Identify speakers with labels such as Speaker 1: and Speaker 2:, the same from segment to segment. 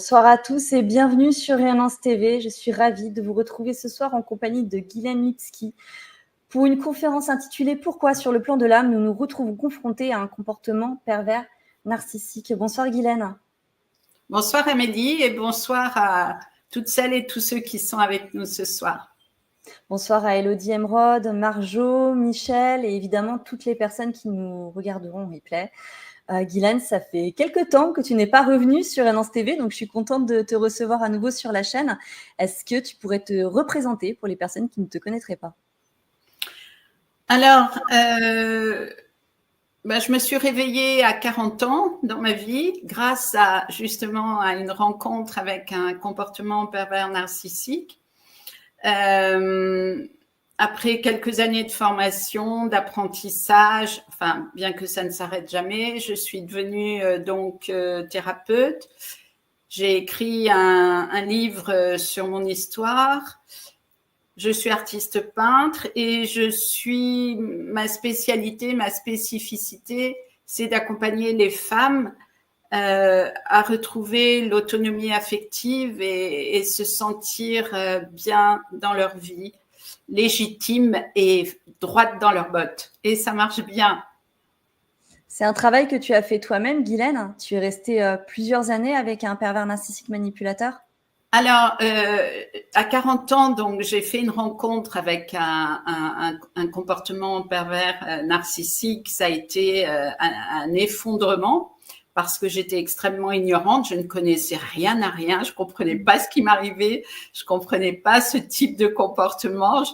Speaker 1: Bonsoir à tous et bienvenue sur Rayonnance TV. Je suis ravie de vous retrouver ce soir en compagnie de Guylaine Lipski pour une conférence intitulée « Pourquoi, sur le plan de l'âme, nous nous retrouvons confrontés à un comportement pervers narcissique ». Bonsoir Guylaine.
Speaker 2: Bonsoir Amélie et bonsoir à toutes celles et tous ceux qui sont avec nous ce soir.
Speaker 1: Bonsoir à Elodie Emeraude, Marjo, Michel et évidemment toutes les personnes qui nous regarderont en replay. Guylaine, ça fait quelques temps que tu n'es pas revenue sur Rayonnance TV, donc je suis contente de te recevoir à nouveau sur la chaîne. Est-ce que tu pourrais te représenter pour les personnes qui ne te connaîtraient pas?
Speaker 2: Alors, je me suis réveillée à 40 ans dans ma vie grâce justement à une rencontre avec un comportement pervers narcissique. Après quelques années de formation, d'apprentissage, enfin, bien que ça ne s'arrête jamais, je suis devenue thérapeute. J'ai écrit un livre sur mon histoire. Je suis artiste peintre et ma spécificité, c'est d'accompagner les femmes à retrouver l'autonomie affective et se sentir bien dans leur vie, légitime et droite dans leurs bottes. Et ça marche bien.
Speaker 1: C'est un travail que tu as fait toi-même, Guylaine. Tu es restée plusieurs années avec un pervers narcissique manipulateur.
Speaker 2: Alors, à 40 ans, donc, j'ai fait une rencontre avec un comportement pervers narcissique. Ça a été un effondrement parce que j'étais extrêmement ignorante. Je ne connaissais rien à rien. Je comprenais pas ce qui m'arrivait. Je comprenais pas ce type de comportement.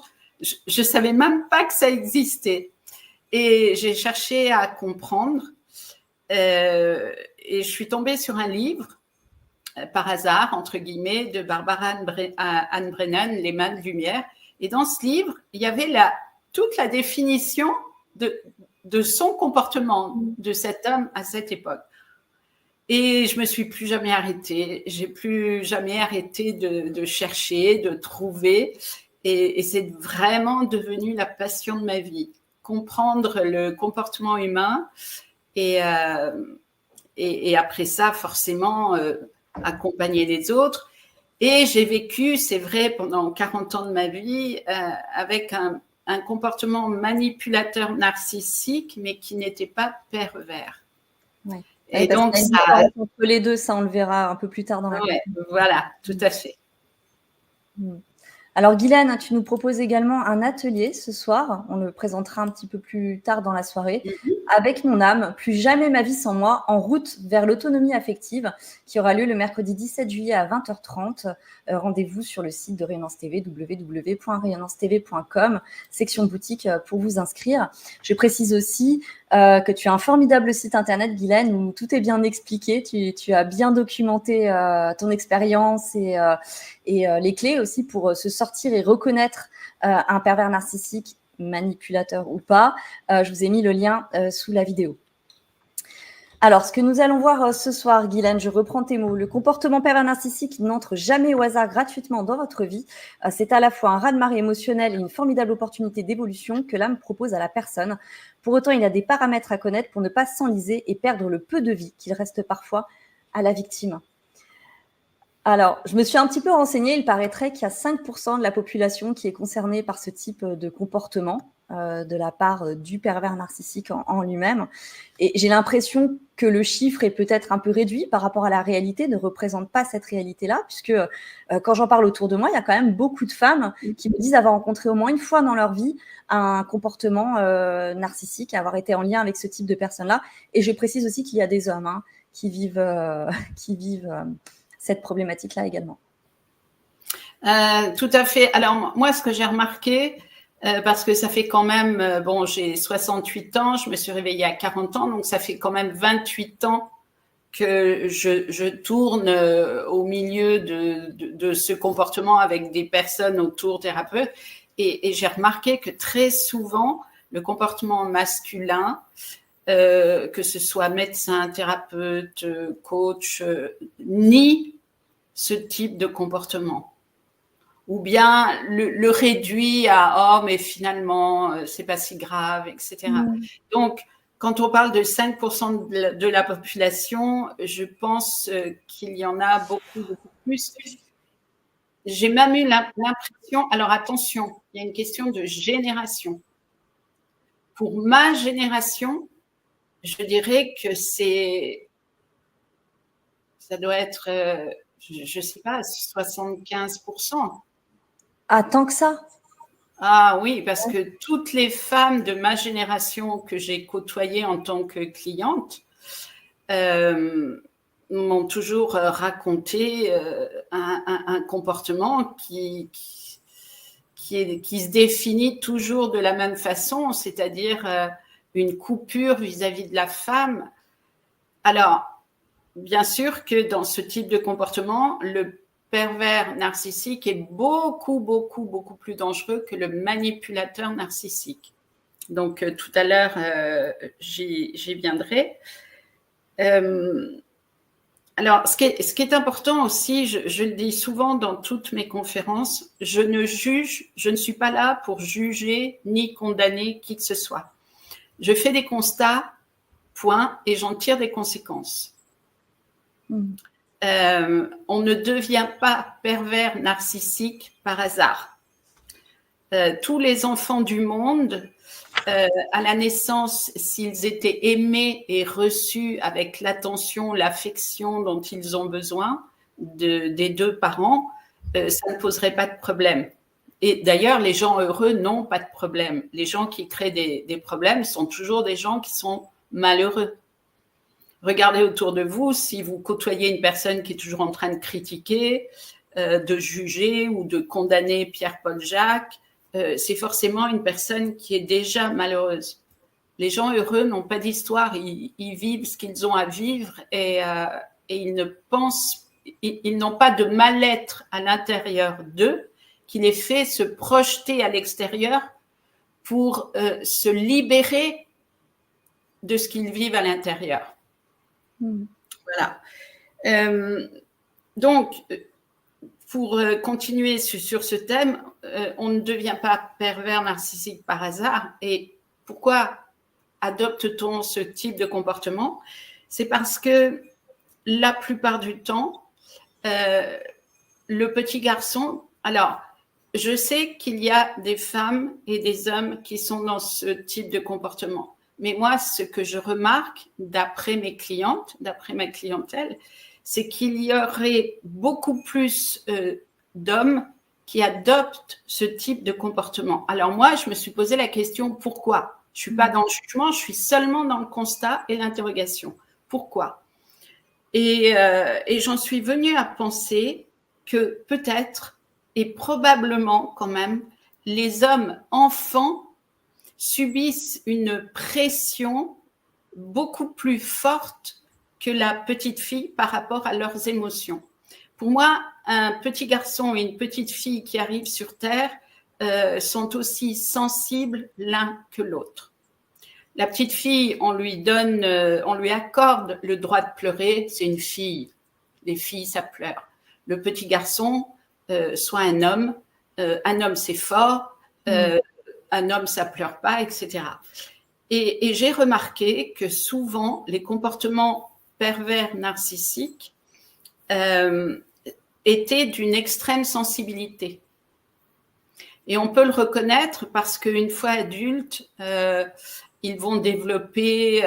Speaker 2: Je savais même pas que ça existait. Et j'ai cherché à comprendre. Et je suis tombée sur un livre par hasard, entre guillemets, de Barbara Ann Brennan, Les mains de lumière. Et dans ce livre, il y avait toute la définition de son comportement, de cet homme à cette époque. Et je me suis plus jamais arrêtée. J'ai plus jamais arrêté de chercher, de trouver. Et c'est vraiment devenu la passion de ma vie. Comprendre le comportement humain et après ça, forcément, accompagner les autres. Et j'ai vécu, c'est vrai, pendant 40 ans de ma vie, avec un comportement manipulateur narcissique, mais qui n'était pas pervers.
Speaker 1: Ouais. Et donc, ça entre les deux, ça on le verra un peu plus tard dans la
Speaker 2: conférence. Voilà, tout à fait.
Speaker 1: Alors Guylaine, tu nous proposes également un atelier ce soir, on le présentera un petit peu plus tard dans la soirée, avec mon âme, plus jamais ma vie sans moi, en route vers l'autonomie affective, qui aura lieu le mercredi 17 juillet à 20h30. Rendez-vous sur le site de Rayonnance TV, www.rayonnancetv.com, section boutique pour vous inscrire. Je précise aussi que tu as un formidable site internet, Guylaine, où tout est bien expliqué. Tu as bien documenté ton expérience et les clés aussi pour se sortir et reconnaître un pervers narcissique, manipulateur ou pas. Je vous ai mis le lien sous la vidéo. Alors, ce que nous allons voir ce soir, Guylaine, je reprends tes mots. Le comportement pervers narcissique n'entre jamais au hasard gratuitement dans votre vie. C'est à la fois un raz-de-marée émotionnel et une formidable opportunité d'évolution que l'âme propose à la personne. Pour autant, il y a des paramètres à connaître pour ne pas s'enliser et perdre le peu de vie qu'il reste parfois à la victime. Alors, je me suis un petit peu renseignée. Il paraîtrait qu'il y a 5% de la population qui est concernée par ce type de comportement de la part du pervers narcissique en lui-même. Et j'ai l'impression que le chiffre est peut-être un peu réduit par rapport à la réalité, ne représente pas cette réalité-là, puisque quand j'en parle autour de moi, il y a quand même beaucoup de femmes qui me disent avoir rencontré au moins une fois dans leur vie un comportement narcissique, avoir été en lien avec ce type de personnes-là. Et je précise aussi qu'il y a des hommes qui vivent cette problématique-là également.
Speaker 2: Tout à fait. Alors, moi, ce que j'ai remarqué, parce que ça fait quand même, j'ai 68 ans, je me suis réveillée à 40 ans, donc ça fait quand même 28 ans que je tourne au milieu de ce comportement avec des personnes autour thérapeutes. Et j'ai remarqué que très souvent, le comportement masculin, que ce soit médecin, thérapeute, coach, nie ce type de comportement. Ou bien le réduit à « oh, mais finalement, c'est pas si grave », etc. Donc, quand on parle de 5% de la population, je pense qu'il y en a beaucoup plus. J'ai même eu l'impression, alors attention, il y a une question de génération. Pour ma génération, je dirais que ça doit être, je ne sais pas, 75%.
Speaker 1: Ah, tant que ça?
Speaker 2: Ah oui, parce que toutes les femmes de ma génération que j'ai côtoyées en tant que cliente m'ont toujours raconté un comportement qui se définit toujours de la même façon, c'est-à-dire une coupure vis-à-vis de la femme. Alors, bien sûr que dans ce type de comportement, le pervers narcissique est beaucoup plus dangereux que le manipulateur narcissique. Donc, tout à l'heure, j'y viendrai. Alors, ce qui est important aussi, je le dis souvent dans toutes mes conférences, je ne suis pas là pour juger ni condamner qui que ce soit. Je fais des constats, point, et j'en tire des conséquences. On ne devient pas pervers narcissique par hasard. Tous les enfants du monde, à la naissance, s'ils étaient aimés et reçus avec l'attention, l'affection dont ils ont besoin des deux parents, ça ne poserait pas de problème. Et d'ailleurs, les gens heureux n'ont pas de problème. Les gens qui créent des problèmes sont toujours des gens qui sont malheureux. Regardez autour de vous, si vous côtoyez une personne qui est toujours en train de critiquer, de juger ou de condamner Pierre-Paul Jacques, c'est forcément une personne qui est déjà malheureuse. Les gens heureux n'ont pas d'histoire, ils vivent ce qu'ils ont à vivre et ils n'ont pas de mal-être à l'intérieur d'eux qui les fait se projeter à l'extérieur pour se libérer de ce qu'ils vivent à l'intérieur. Voilà. Donc, pour continuer sur ce thème, on ne devient pas pervers narcissique par hasard. Et pourquoi adopte-t-on ce type de comportement? C'est parce que la plupart du temps, le petit garçon... Alors, je sais qu'il y a des femmes et des hommes qui sont dans ce type de comportement. Mais moi, ce que je remarque d'après mes clientes, d'après ma clientèle, c'est qu'il y aurait beaucoup plus d'hommes qui adoptent ce type de comportement. Alors moi, je me suis posé la question, pourquoi? Je ne suis pas dans le jugement, je suis seulement dans le constat et l'interrogation. Pourquoi? Et j'en suis venue à penser que peut-être et probablement quand même, les hommes enfants subissent une pression beaucoup plus forte que la petite fille par rapport à leurs émotions. Pour moi, un petit garçon et une petite fille qui arrivent sur Terre sont aussi sensibles l'un que l'autre. La petite fille, on lui accorde le droit de pleurer, c'est une fille. Les filles, ça pleure. Le petit garçon, soit un homme c'est fort, un homme, ça pleure pas, etc. Et j'ai remarqué que souvent, les comportements pervers narcissiques étaient d'une extrême sensibilité. Et on peut le reconnaître parce qu'une fois adultes, ils vont développer,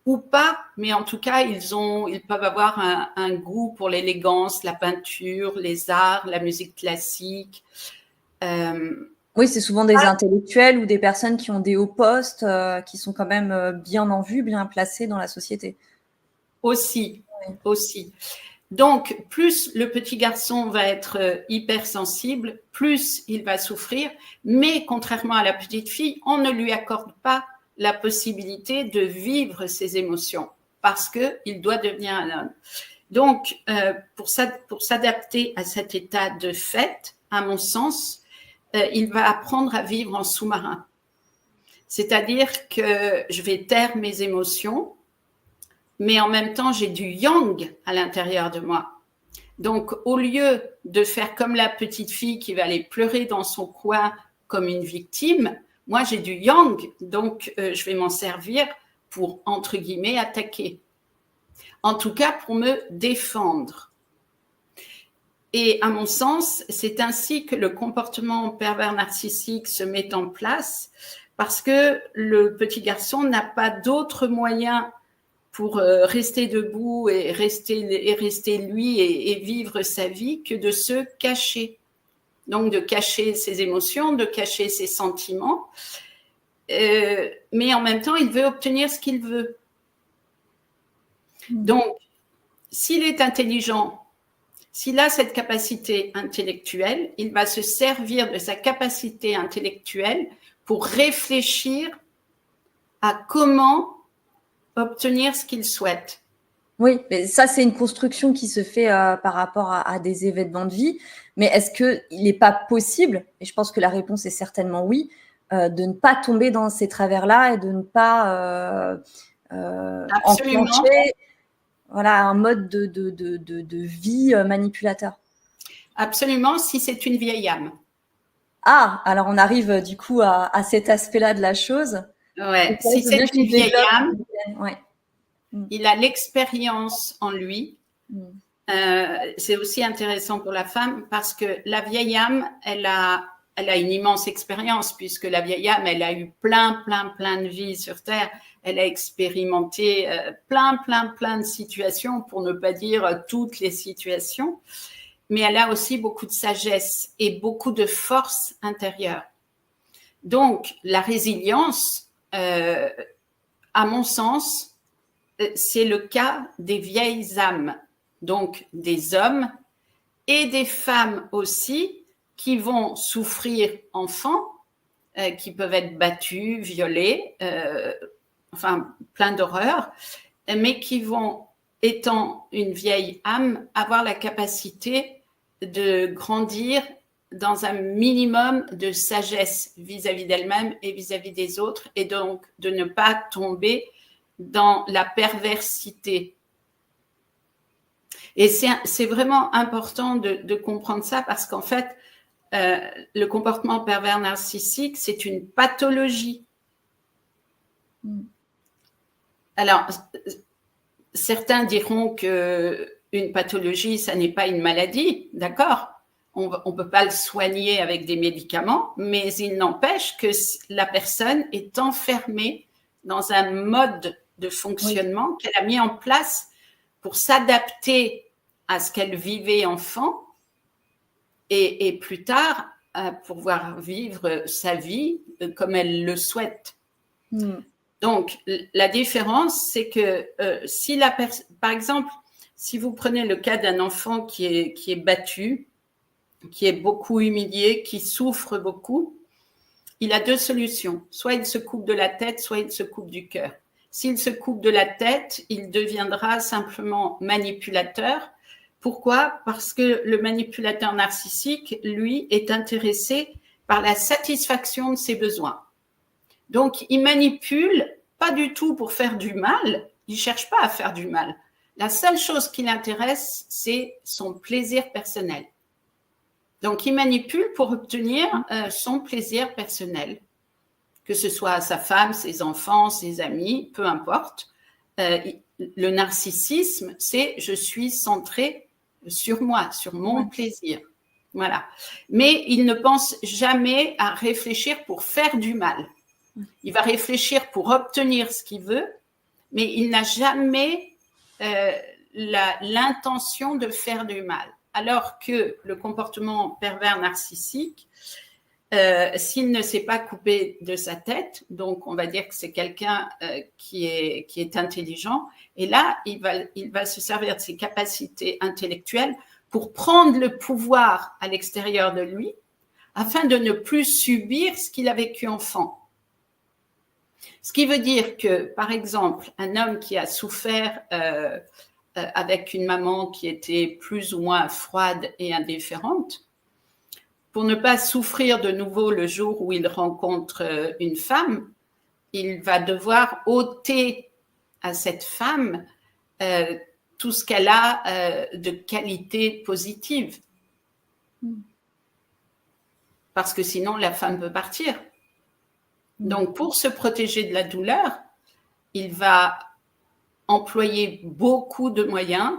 Speaker 2: ou pas, mais en tout cas, ils peuvent avoir un goût pour l'élégance, la peinture, les arts, la musique classique.
Speaker 1: Oui, c'est souvent des intellectuels ou des personnes qui ont des hauts postes, qui sont quand même bien en vue, bien placés dans la société.
Speaker 2: Aussi. Donc, plus le petit garçon va être hypersensible, plus il va souffrir. Mais contrairement à la petite fille, on ne lui accorde pas la possibilité de vivre ses émotions parce qu'il doit devenir un homme. Donc, pour s'adapter à cet état de fait, à mon sens, il va apprendre à vivre en sous-marin. C'est-à-dire que je vais taire mes émotions, mais en même temps, j'ai du yang à l'intérieur de moi. Donc, au lieu de faire comme la petite fille qui va aller pleurer dans son coin comme une victime, moi, j'ai du yang, donc je vais m'en servir pour, entre guillemets, attaquer. En tout cas, pour me défendre. Et à mon sens, c'est ainsi que le comportement pervers narcissique se met en place, parce que le petit garçon n'a pas d'autre moyen pour rester debout et rester lui et vivre sa vie que de se cacher. Donc de cacher ses émotions, de cacher ses sentiments. Mais en même temps, il veut obtenir ce qu'il veut. Donc, s'il est intelligent, s'il a cette capacité intellectuelle, il va se servir de sa capacité intellectuelle pour réfléchir à comment obtenir ce qu'il souhaite.
Speaker 1: Oui, mais ça, c'est une construction qui se fait par rapport à des événements de vie. Mais est-ce qu'il n'est pas possible, et je pense que la réponse est certainement oui, de ne pas tomber dans ces travers-là et de ne pas enclencher un mode de vie manipulateur?
Speaker 2: Absolument, si c'est une vieille âme.
Speaker 1: Ah, alors on arrive du coup à cet aspect-là de la chose.
Speaker 2: Ouais, si c'est une vieille âme,
Speaker 1: ouais.
Speaker 2: Il a l'expérience en lui. C'est aussi intéressant pour la femme parce que la vieille âme, elle a une immense expérience puisque la vieille âme, elle a eu plein de vies sur Terre. Elle a expérimenté plein de situations, pour ne pas dire toutes les situations. Mais elle a aussi beaucoup de sagesse et beaucoup de force intérieure. Donc, la résilience, à mon sens, c'est le cas des vieilles âmes, donc des hommes et des femmes aussi qui vont souffrir enfants, qui peuvent être battus, violés, enfin plein d'horreurs, mais qui vont, étant une vieille âme, avoir la capacité de grandir dans un minimum de sagesse vis-à-vis d'elle-même et vis-à-vis des autres, et donc de ne pas tomber dans la perversité. Et c'est vraiment important de comprendre ça parce qu'en fait, le comportement pervers narcissique, c'est une pathologie. Alors, certains diront qu'une pathologie, ça n'est pas une maladie, d'accord ? On ne peut pas le soigner avec des médicaments, mais il n'empêche que la personne est enfermée dans un mode de fonctionnement qu'elle a mis en place pour s'adapter à ce qu'elle vivait enfant et plus tard pouvoir vivre sa vie comme elle le souhaite. Donc, la différence, c'est que si par exemple, si vous prenez le cas d'un enfant qui est battu, qui est beaucoup humilié, qui souffre beaucoup, il a deux solutions. Soit il se coupe de la tête, soit il se coupe du cœur. S'il se coupe de la tête, il deviendra simplement manipulateur. Pourquoi ? Parce que le manipulateur narcissique, lui, est intéressé par la satisfaction de ses besoins. Donc, il manipule pas du tout pour faire du mal. Il cherche pas à faire du mal. La seule chose qui l'intéresse, c'est son plaisir personnel. Donc, il manipule pour obtenir son plaisir personnel, que ce soit sa femme, ses enfants, ses amis, peu importe. Le narcissisme, c'est je suis centré sur moi, sur mon plaisir. Voilà. Mais il ne pense jamais à réfléchir pour faire du mal. Il va réfléchir pour obtenir ce qu'il veut, mais il n'a jamais l'intention de faire du mal. Alors que le comportement pervers narcissique, s'il ne s'est pas coupé de sa tête, donc on va dire que c'est quelqu'un qui est intelligent, et là, il va se servir de ses capacités intellectuelles pour prendre le pouvoir à l'extérieur de lui, afin de ne plus subir ce qu'il a vécu enfant. Ce qui veut dire que, par exemple, un homme qui a souffert avec une maman qui était plus ou moins froide et indifférente, pour ne pas souffrir de nouveau le jour où il rencontre une femme, il va devoir ôter à cette femme tout ce qu'elle a de qualité positive. Parce que sinon, la femme peut partir. Donc, pour se protéger de la douleur, il va employer beaucoup de moyens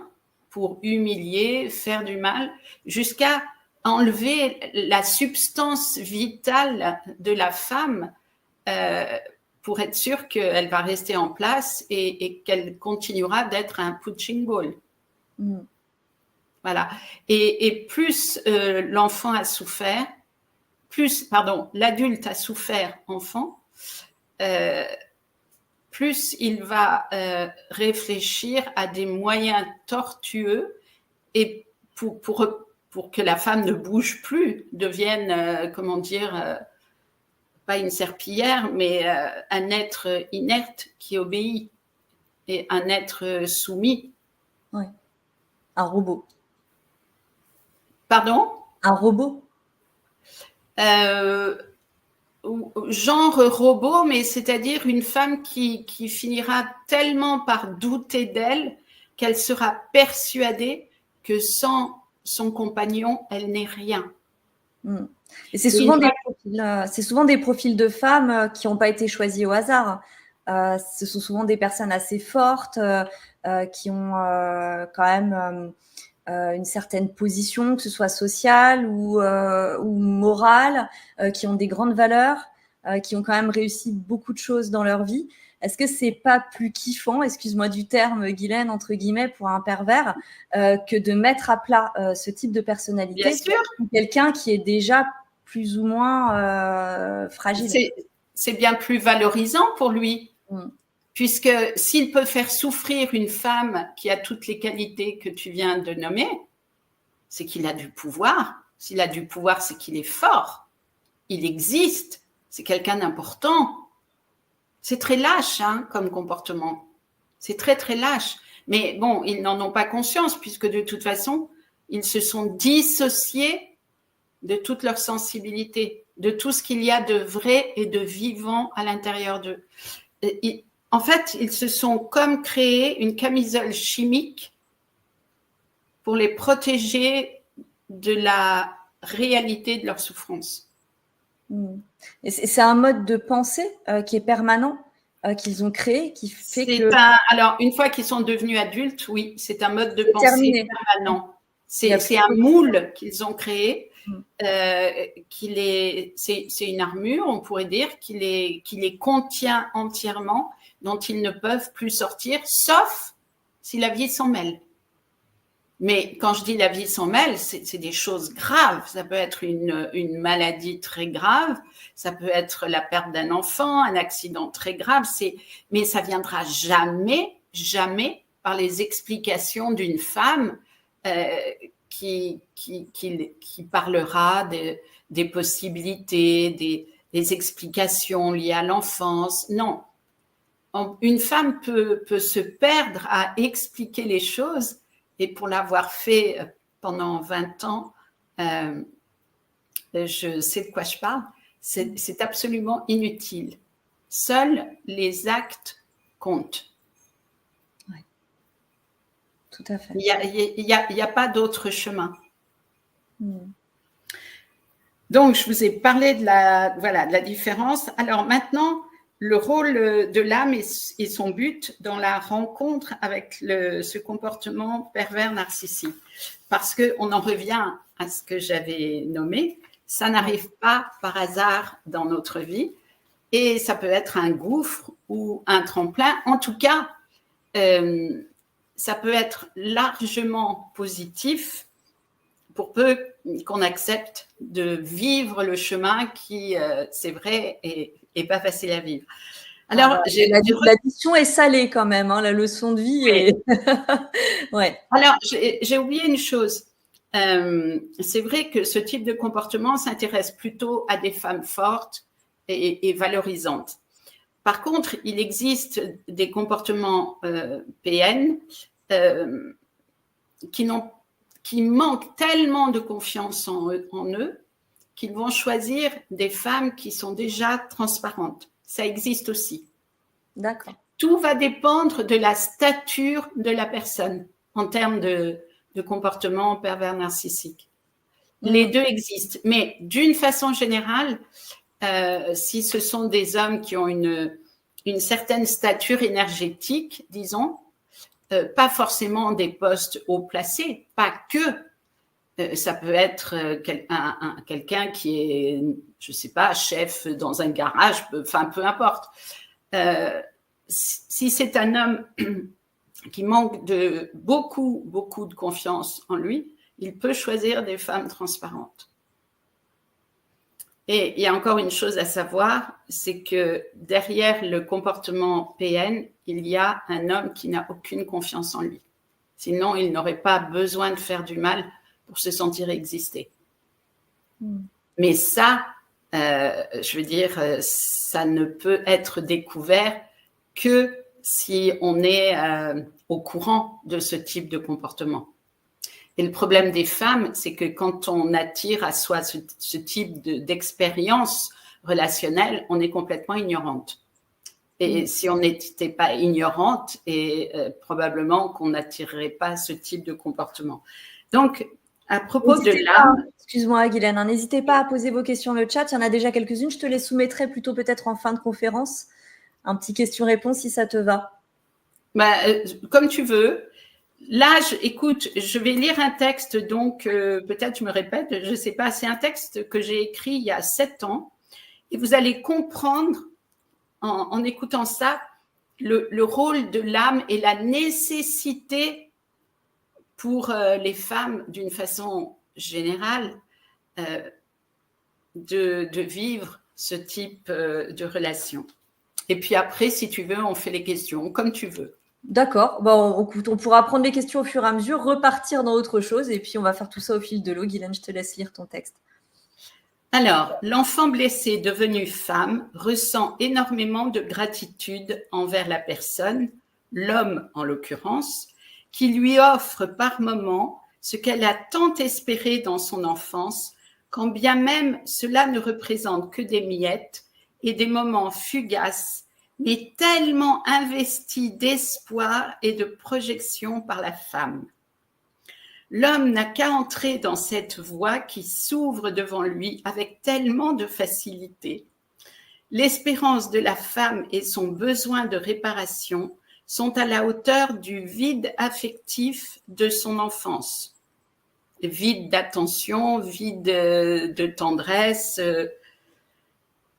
Speaker 2: pour humilier, faire du mal, jusqu'à enlever la substance vitale de la femme pour être sûr qu'elle va rester en place et qu'elle continuera d'être un punching ball. Voilà. Et plus l'enfant a souffert, l'adulte a souffert enfant, plus il va réfléchir à des moyens tortueux et pour que la femme ne bouge plus, devienne, pas une serpillière, mais un être inerte qui obéit et un être soumis.
Speaker 1: Oui. Un robot.
Speaker 2: Pardon ?
Speaker 1: Un robot.
Speaker 2: Genre robot, mais c'est-à-dire une femme qui finira tellement par douter d'elle qu'elle sera persuadée que sans son compagnon, elle n'est rien.
Speaker 1: Et c'est souvent, des profils de femmes qui n'ont pas été choisis au hasard. Ce sont souvent des personnes assez fortes qui ont quand même une certaine position, que ce soit sociale ou morale, qui ont des grandes valeurs, qui ont quand même réussi beaucoup de choses dans leur vie. Est-ce que c'est pas plus kiffant, excuse-moi du terme, Guylaine, entre guillemets, pour un pervers, que de mettre à plat ce type de personnalité?
Speaker 2: Bien sûr.
Speaker 1: Quelqu'un qui est déjà plus ou moins fragile.
Speaker 2: C'est bien plus valorisant pour lui. Puisque s'il peut faire souffrir une femme qui a toutes les qualités que tu viens de nommer, c'est qu'il a du pouvoir. S'il a du pouvoir, c'est qu'il est fort. Il existe. C'est quelqu'un d'important. C'est très lâche comme comportement. C'est très, très lâche. Mais bon, ils n'en ont pas conscience puisque de toute façon, ils se sont dissociés de toute leur sensibilité, de tout ce qu'il y a de vrai et de vivant à l'intérieur d'eux. En fait, ils se sont comme créés une camisole chimique pour les protéger de la réalité de leur souffrance.
Speaker 1: Et c'est un mode de pensée qui est permanent, qu'ils ont créé, qui fait que…
Speaker 2: Alors, une fois qu'ils sont devenus adultes, oui, c'est un mode de pensée permanent. C'est un moule qu'ils ont créé, c'est une armure, on pourrait dire, qui les contient entièrement, dont ils ne peuvent plus sortir, sauf si la vie s'en mêle. Mais quand je dis la vie s'en mêle, c'est des choses graves. Ça peut être une maladie très grave, ça peut être la perte d'un enfant, un accident très grave, mais ça viendra jamais, jamais par les explications d'une femme qui parlera des possibilités, des explications liées à l'enfance. Non. Une femme peut se perdre à expliquer les choses, et pour l'avoir fait pendant 20 ans, je sais de quoi je parle, c'est absolument inutile. Seuls les actes comptent.
Speaker 1: Oui, tout à fait.
Speaker 2: Il n'y a pas d'autre chemin. Donc, je vous ai parlé de la différence. Alors maintenant, le rôle de l'âme et son but dans la rencontre avec ce comportement pervers narcissique. Parce qu'on en revient à ce que j'avais nommé, ça n'arrive pas par hasard dans notre vie et ça peut être un gouffre ou un tremplin. En tout cas, ça peut être largement positif pour peu qu'on accepte de vivre le chemin qui, c'est vrai, est pas facile à vivre. Alors,
Speaker 1: l'addition est salée quand même, la leçon de vie est… ouais.
Speaker 2: Alors, j'ai oublié une chose. C'est vrai que ce type de comportement s'intéresse plutôt à des femmes fortes et valorisantes. Par contre, il existe des comportements PN qui manquent tellement de confiance en eux qu'ils vont choisir des femmes qui sont déjà transparentes. Ça existe aussi.
Speaker 1: D'accord.
Speaker 2: Tout va dépendre de la stature de la personne en termes de comportement pervers narcissique. Les deux existent, mais d'une façon générale, si ce sont des hommes qui ont une une certaine stature énergétique, disons, pas forcément des postes haut placés, pas que. Ça peut être quelqu'un qui est, je ne sais pas, chef dans un garage, enfin, peu importe. Si c'est un homme qui manque de beaucoup de confiance en lui, il peut choisir des femmes transparentes. Et il y a encore une chose à savoir, c'est que derrière le comportement PN, il y a un homme qui n'a aucune confiance en lui. Sinon, il n'aurait pas besoin de faire du mal pour se sentir exister. Mais ça, je veux dire, ça ne peut être découvert que si on est au courant de ce type de comportement. Et le problème des femmes, c'est que quand on attire à soi ce type d'expérience relationnelle, on est complètement ignorante. Et si on n'était pas ignorante, probablement qu'on n'attirerait pas ce type de comportement. Donc, à propos de l'âme…
Speaker 1: Excuse-moi, Guylaine, n'hésitez pas à poser vos questions dans le chat. Il y en a déjà quelques-unes. Je te les soumettrai plutôt peut-être en fin de conférence. Un petit question-réponse si ça te va.
Speaker 2: Comme tu veux. Là, écoute, je vais lire un texte, donc peut-être je me répète, je ne sais pas, c'est un texte que j'ai écrit il y a 7 ans et vous allez comprendre en écoutant ça le rôle de l'âme et la nécessité pour les femmes d'une façon générale de vivre ce type de relation. Et puis après, si tu veux, on fait les questions, comme tu veux.
Speaker 1: D'accord. Bon, on pourra prendre les questions au fur et à mesure, repartir dans autre chose, et puis on va faire tout ça au fil de l'eau. Guylaine, je te laisse lire ton texte.
Speaker 2: Alors, l'enfant blessé devenu femme ressent énormément de gratitude envers la personne, l'homme en l'occurrence, qui lui offre par moments ce qu'elle a tant espéré dans son enfance, quand bien même cela ne représente que des miettes et des moments fugaces, mais tellement investi d'espoir et de projection par la femme. L'homme n'a qu'à entrer dans cette voie qui s'ouvre devant lui avec tellement de facilité. L'espérance de la femme et son besoin de réparation sont à la hauteur du vide affectif de son enfance. Vide d'attention, vide de tendresse.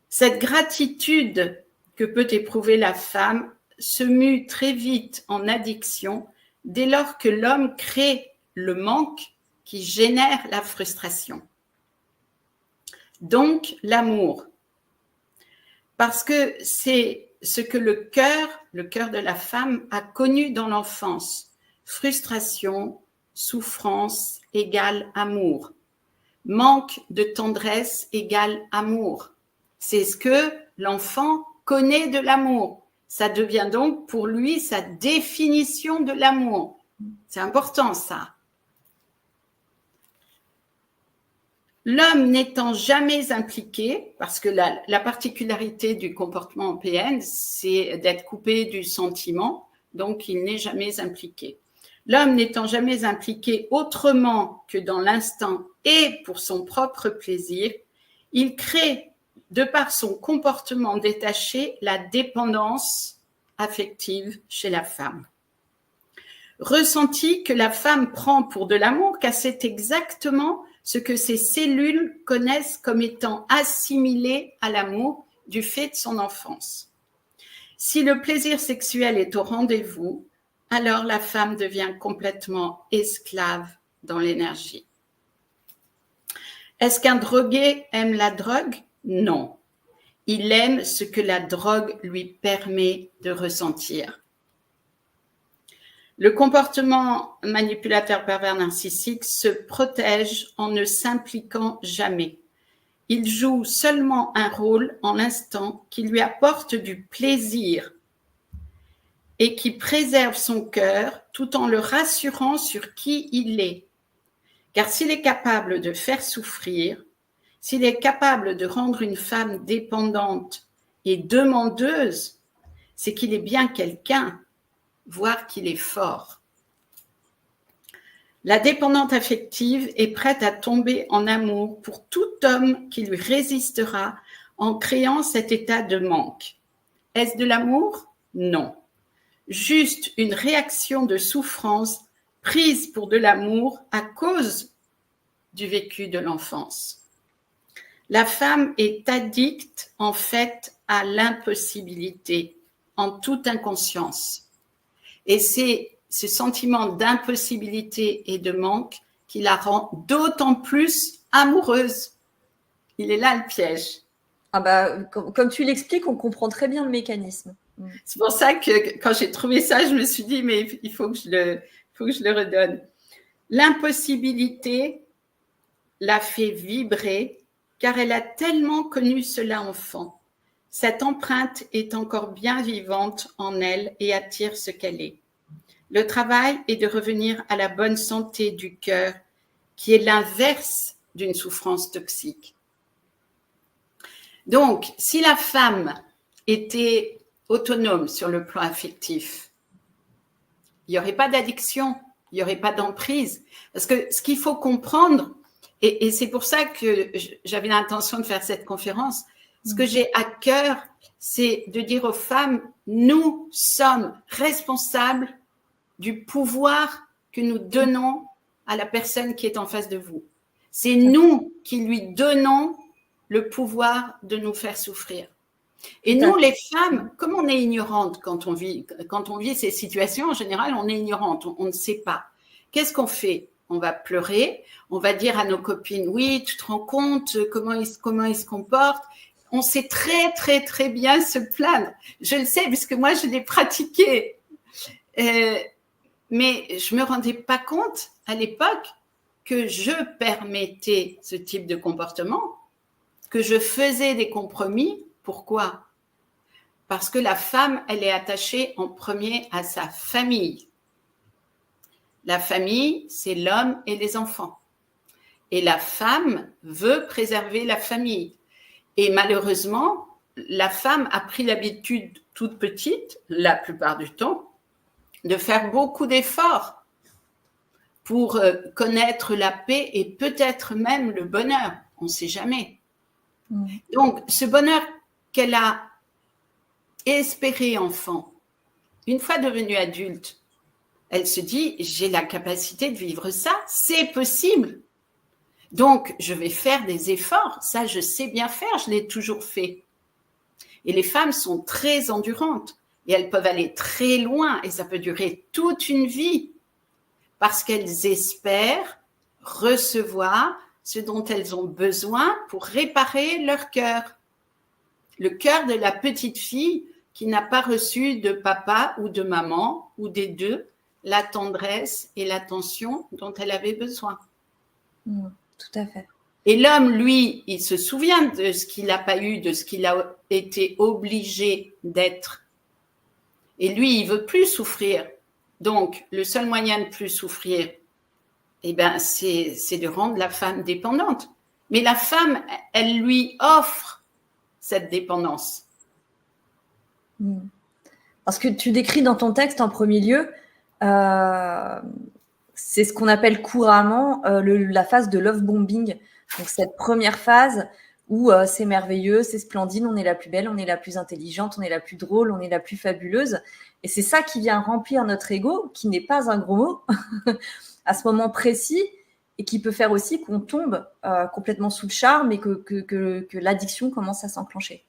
Speaker 2: Cette gratitude que peut éprouver la femme se mue très vite en addiction dès lors que l'homme crée le manque qui génère la frustration. Donc, l'amour. Parce que c'est ce que le cœur de la femme a connu dans l'enfance. Frustration, souffrance égale amour. Manque de tendresse égale amour. C'est ce que l'enfant connaît de l'amour. Ça devient donc pour lui sa définition de l'amour. C'est important ça. L'homme n'étant jamais impliqué, parce que la particularité du comportement en PN, c'est d'être coupé du sentiment, donc il n'est jamais impliqué. L'homme n'étant jamais impliqué autrement que dans l'instant et pour son propre plaisir, il crée, de par son comportement détaché, la dépendance affective chez la femme. Ressenti que la femme prend pour de l'amour, car c'est exactement ce que ses cellules connaissent comme étant assimilé à l'amour du fait de son enfance. Si le plaisir sexuel est au rendez-vous, alors la femme devient complètement esclave dans l'énergie. Est-ce qu'un drogué aime la drogue ? Non. Il aime ce que la drogue lui permet de ressentir. Le comportement manipulateur pervers narcissique se protège en ne s'impliquant jamais. Il joue seulement un rôle en l'instant qui lui apporte du plaisir et qui préserve son cœur tout en le rassurant sur qui il est. Car s'il est capable de faire souffrir, s'il est capable de rendre une femme dépendante et demandeuse, c'est qu'il est bien quelqu'un, voire qu'il est fort. La dépendante affective est prête à tomber en amour pour tout homme qui lui résistera en créant cet état de manque. Est-ce de l'amour? Non. Juste une réaction de souffrance prise pour de l'amour à cause du vécu de l'enfance. La femme est addicte, en fait, à l'impossibilité, en toute inconscience. Et c'est ce sentiment d'impossibilité et de manque qui la rend d'autant plus amoureuse. Il est là le piège.
Speaker 1: Ah bah, comme tu l'expliques, on comprend très bien le mécanisme.
Speaker 2: C'est pour ça que quand j'ai trouvé ça, je me suis dit, mais il faut que je le redonne. L'impossibilité la fait vibrer car elle a tellement connu cela enfant. Cette empreinte est encore bien vivante en elle et attire ce qu'elle est. Le travail est de revenir à la bonne santé du cœur, qui est l'inverse d'une souffrance toxique. Donc, si la femme était autonome sur le plan affectif, il n'y aurait pas d'addiction, il n'y aurait pas d'emprise. Parce que ce qu'il faut comprendre, et c'est pour ça que j'avais l'intention de faire cette conférence, ce que j'ai à cœur, c'est de dire aux femmes, nous sommes responsables du pouvoir que nous donnons à la personne qui est en face de vous. C'est nous qui lui donnons le pouvoir de nous faire souffrir. Et nous, les femmes, comme on est ignorantes quand on vit ces situations, en général, on est ignorante, on ne sait pas. Qu'est-ce qu'on fait? On va pleurer, on va dire à nos copines, oui, tu te rends compte comment ils se comportent. On sait très, très, très bien se plaindre. Je le sais, puisque moi, je l'ai pratiqué. Mais je ne me rendais pas compte à l'époque que je permettais ce type de comportement, que je faisais des compromis. Pourquoi? Parce que la femme, elle est attachée en premier à sa famille. La famille, c'est l'homme et les enfants. Et la femme veut préserver la famille. Et malheureusement, la femme a pris l'habitude toute petite, la plupart du temps, de faire beaucoup d'efforts pour connaître la paix et peut-être même le bonheur. On ne sait jamais. Donc, ce bonheur qu'elle a espéré enfant, une fois devenue adulte, elle se dit, j'ai la capacité de vivre ça, c'est possible. Donc, je vais faire des efforts. Ça, je sais bien faire, je l'ai toujours fait. Et les femmes sont très endurantes et elles peuvent aller très loin et ça peut durer toute une vie parce qu'elles espèrent recevoir ce dont elles ont besoin pour réparer leur cœur. Le cœur de la petite fille qui n'a pas reçu de papa ou de maman ou des deux la tendresse et l'attention dont elle avait besoin.
Speaker 1: Tout à fait.
Speaker 2: Et l'homme, lui, il se souvient de ce qu'il n'a pas eu, de ce qu'il a été obligé d'être. Et lui, il veut plus souffrir. Donc, le seul moyen de plus souffrir, eh ben, c'est de rendre la femme dépendante. Mais la femme, elle lui offre cette dépendance.
Speaker 1: Parce que tu décris dans ton texte, en premier lieu, c'est ce qu'on appelle couramment la phase de love bombing. Donc, cette première phase où c'est merveilleux, c'est splendide, on est la plus belle, on est la plus intelligente, on est la plus drôle, on est la plus fabuleuse. Et c'est ça qui vient remplir notre ego, qui n'est pas un gros mot, à ce moment précis, et qui peut faire aussi qu'on tombe complètement sous le charme et que l'addiction commence à s'enclencher.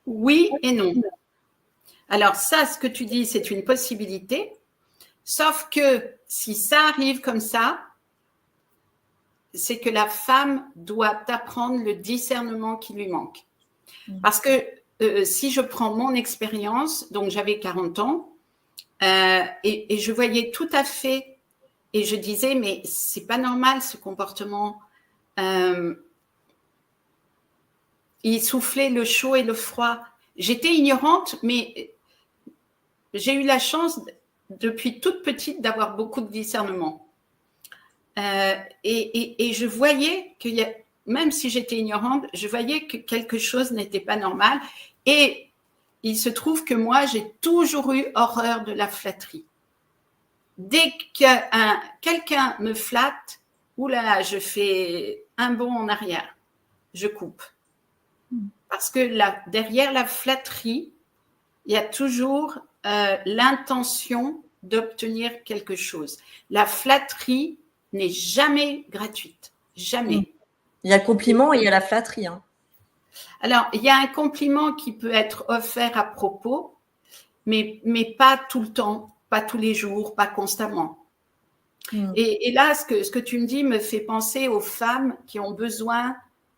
Speaker 2: Oui et non. Alors ça, ce que tu dis, c'est une possibilité, sauf que si ça arrive comme ça, c'est que la femme doit apprendre le discernement qui lui manque. Parce que si je prends mon expérience, donc j'avais 40 ans, et je voyais tout à fait, et je disais, mais c'est pas normal ce comportement. Il soufflait le chaud et le froid. J'étais ignorante, mais j'ai eu la chance, depuis toute petite, d'avoir beaucoup de discernement. Et je voyais qu'il y a, même si j'étais ignorante, je voyais que quelque chose n'était pas normal. Et il se trouve que moi, j'ai toujours eu horreur de la flatterie. Dès que quelqu'un me flatte, oulala, je fais un bond en arrière. Je coupe. Parce que derrière la flatterie, il y a toujours l'intention d'obtenir quelque chose. La flatterie n'est jamais gratuite, jamais.
Speaker 1: Il y a le compliment et il y a la flatterie. Hein.
Speaker 2: Alors, il y a un compliment qui peut être offert à propos, mais pas tout le temps, pas tous les jours, pas constamment. Et là, ce que tu me dis me fait penser aux femmes qui ont besoin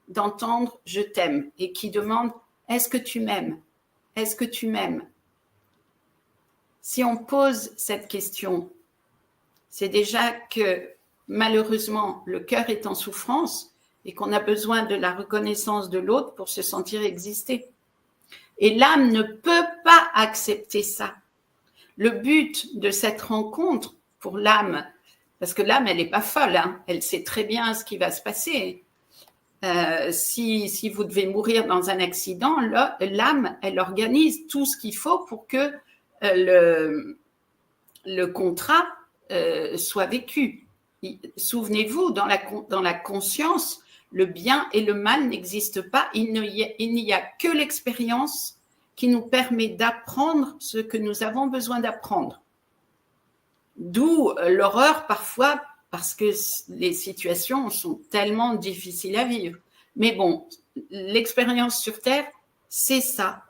Speaker 2: d'entendre « je t'aime » et qui demandent « est-ce que tu m'aimes ? Est-ce que tu m'aimes ?» Si on pose cette question, c'est déjà que malheureusement, le cœur est en souffrance et qu'on a besoin de la reconnaissance de l'autre pour se sentir exister. Et l'âme ne peut pas accepter ça. Le but de cette rencontre pour l'âme, parce que l'âme, elle n'est pas folle, hein, elle sait très bien ce qui va se passer. Si vous devez mourir dans un accident, l'âme, elle organise tout ce qu'il faut pour que le contrat soit vécu. Souvenez-vous, dans la conscience, le bien et le mal n'existent pas. Il n'y a que l'expérience qui nous permet d'apprendre ce que nous avons besoin d'apprendre. D'où l'horreur parfois, parce que les situations sont tellement difficiles à vivre. Mais bon, l'expérience sur Terre, c'est ça.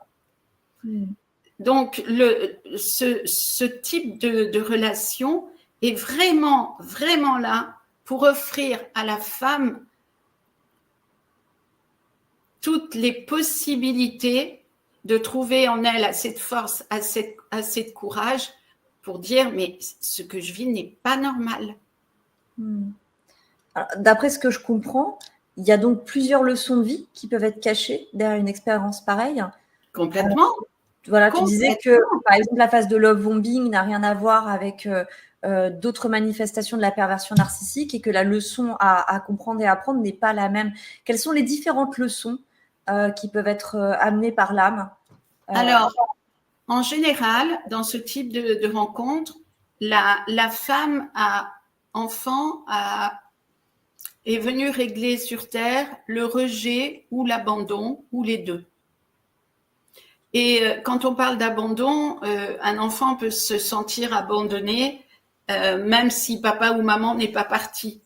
Speaker 2: Donc, ce type de relation est vraiment, vraiment là pour offrir à la femme toutes les possibilités de trouver en elle assez de force, assez de courage pour dire mais ce que je vis n'est pas normal.
Speaker 1: D'après ce que je comprends, il y a donc plusieurs leçons de vie qui peuvent être cachées derrière une expérience pareille.
Speaker 2: Complètement.
Speaker 1: Voilà, tu disais que, par exemple, la phase de love bombing n'a rien à voir avec d'autres manifestations de la perversion narcissique et que la leçon à comprendre et à apprendre n'est pas la même. Quelles sont les différentes leçons qui peuvent être amenées par l'âme
Speaker 2: Alors, en général, dans ce type de rencontre, la femme enfant est venue régler sur Terre le rejet ou l'abandon ou les deux. Et quand on parle d'abandon, un enfant peut se sentir abandonné même si papa ou maman n'est pas parti.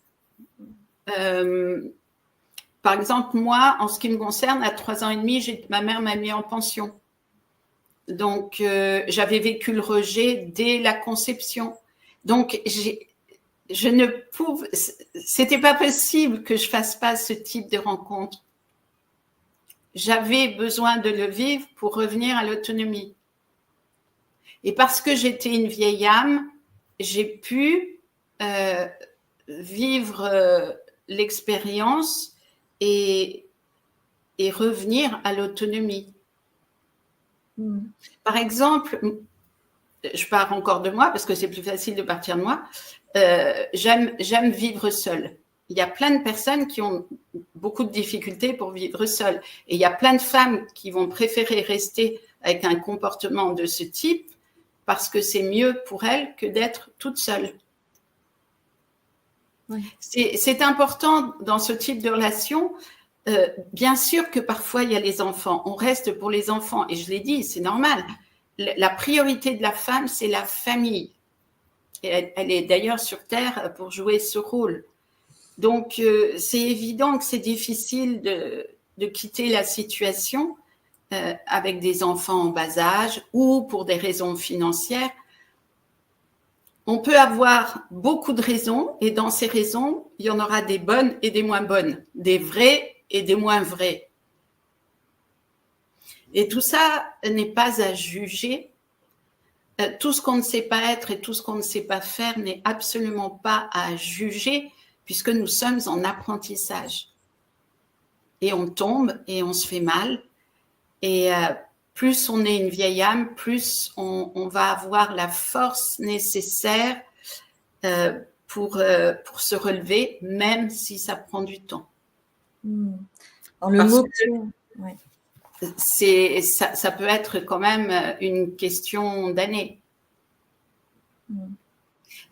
Speaker 2: Par exemple, moi, en ce qui me concerne, à 3 ans et demi, ma mère m'a mis en pension. Donc, j'avais vécu le rejet dès la conception. Donc, c'était pas possible que je fasse pas ce type de rencontre. J'avais besoin de le vivre pour revenir à l'autonomie. Et parce que j'étais une vieille âme, j'ai pu vivre l'expérience et revenir à l'autonomie. Par exemple, je pars encore de moi parce que c'est plus facile de partir de moi. J'aime vivre seule. Il y a plein de personnes qui ont beaucoup de difficultés pour vivre seule. Et il y a plein de femmes qui vont préférer rester avec un comportement de ce type parce que c'est mieux pour elles que d'être toute seule. Oui. C'est important dans ce type de relation. Bien sûr que parfois, il y a les enfants. On reste pour les enfants. Et je l'ai dit, c'est normal. La priorité de la femme, c'est la famille. Et elle est d'ailleurs sur Terre pour jouer ce rôle. Donc, c'est évident que c'est difficile de quitter la situation avec des enfants en bas âge ou pour des raisons financières. On peut avoir beaucoup de raisons et dans ces raisons, il y en aura des bonnes et des moins bonnes, des vraies et des moins vraies. Et tout ça n'est pas à juger. Tout ce qu'on ne sait pas être et tout ce qu'on ne sait pas faire n'est absolument pas à juger puisque nous sommes en apprentissage. Et on tombe et on se fait mal. Et plus on est une vieille âme, plus on va avoir la force nécessaire pour se relever, même si ça prend du temps.
Speaker 1: Alors, le mot
Speaker 2: ça peut être quand même une question d'années.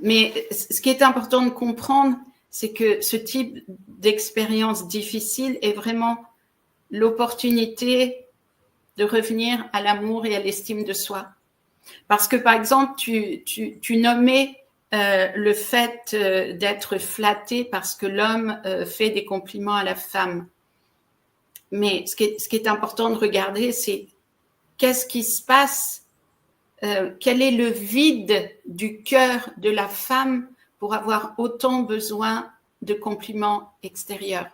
Speaker 2: Mais ce qui est important de comprendre, c'est que ce type d'expérience difficile est vraiment l'opportunité de revenir à l'amour et à l'estime de soi. Parce que, par exemple, tu nommais le fait d'être flatté parce que l'homme fait des compliments à la femme. Mais ce qui est important de regarder, c'est qu'est-ce qui se passe, quel est le vide du cœur de la femme pour avoir autant besoin de compliments extérieurs.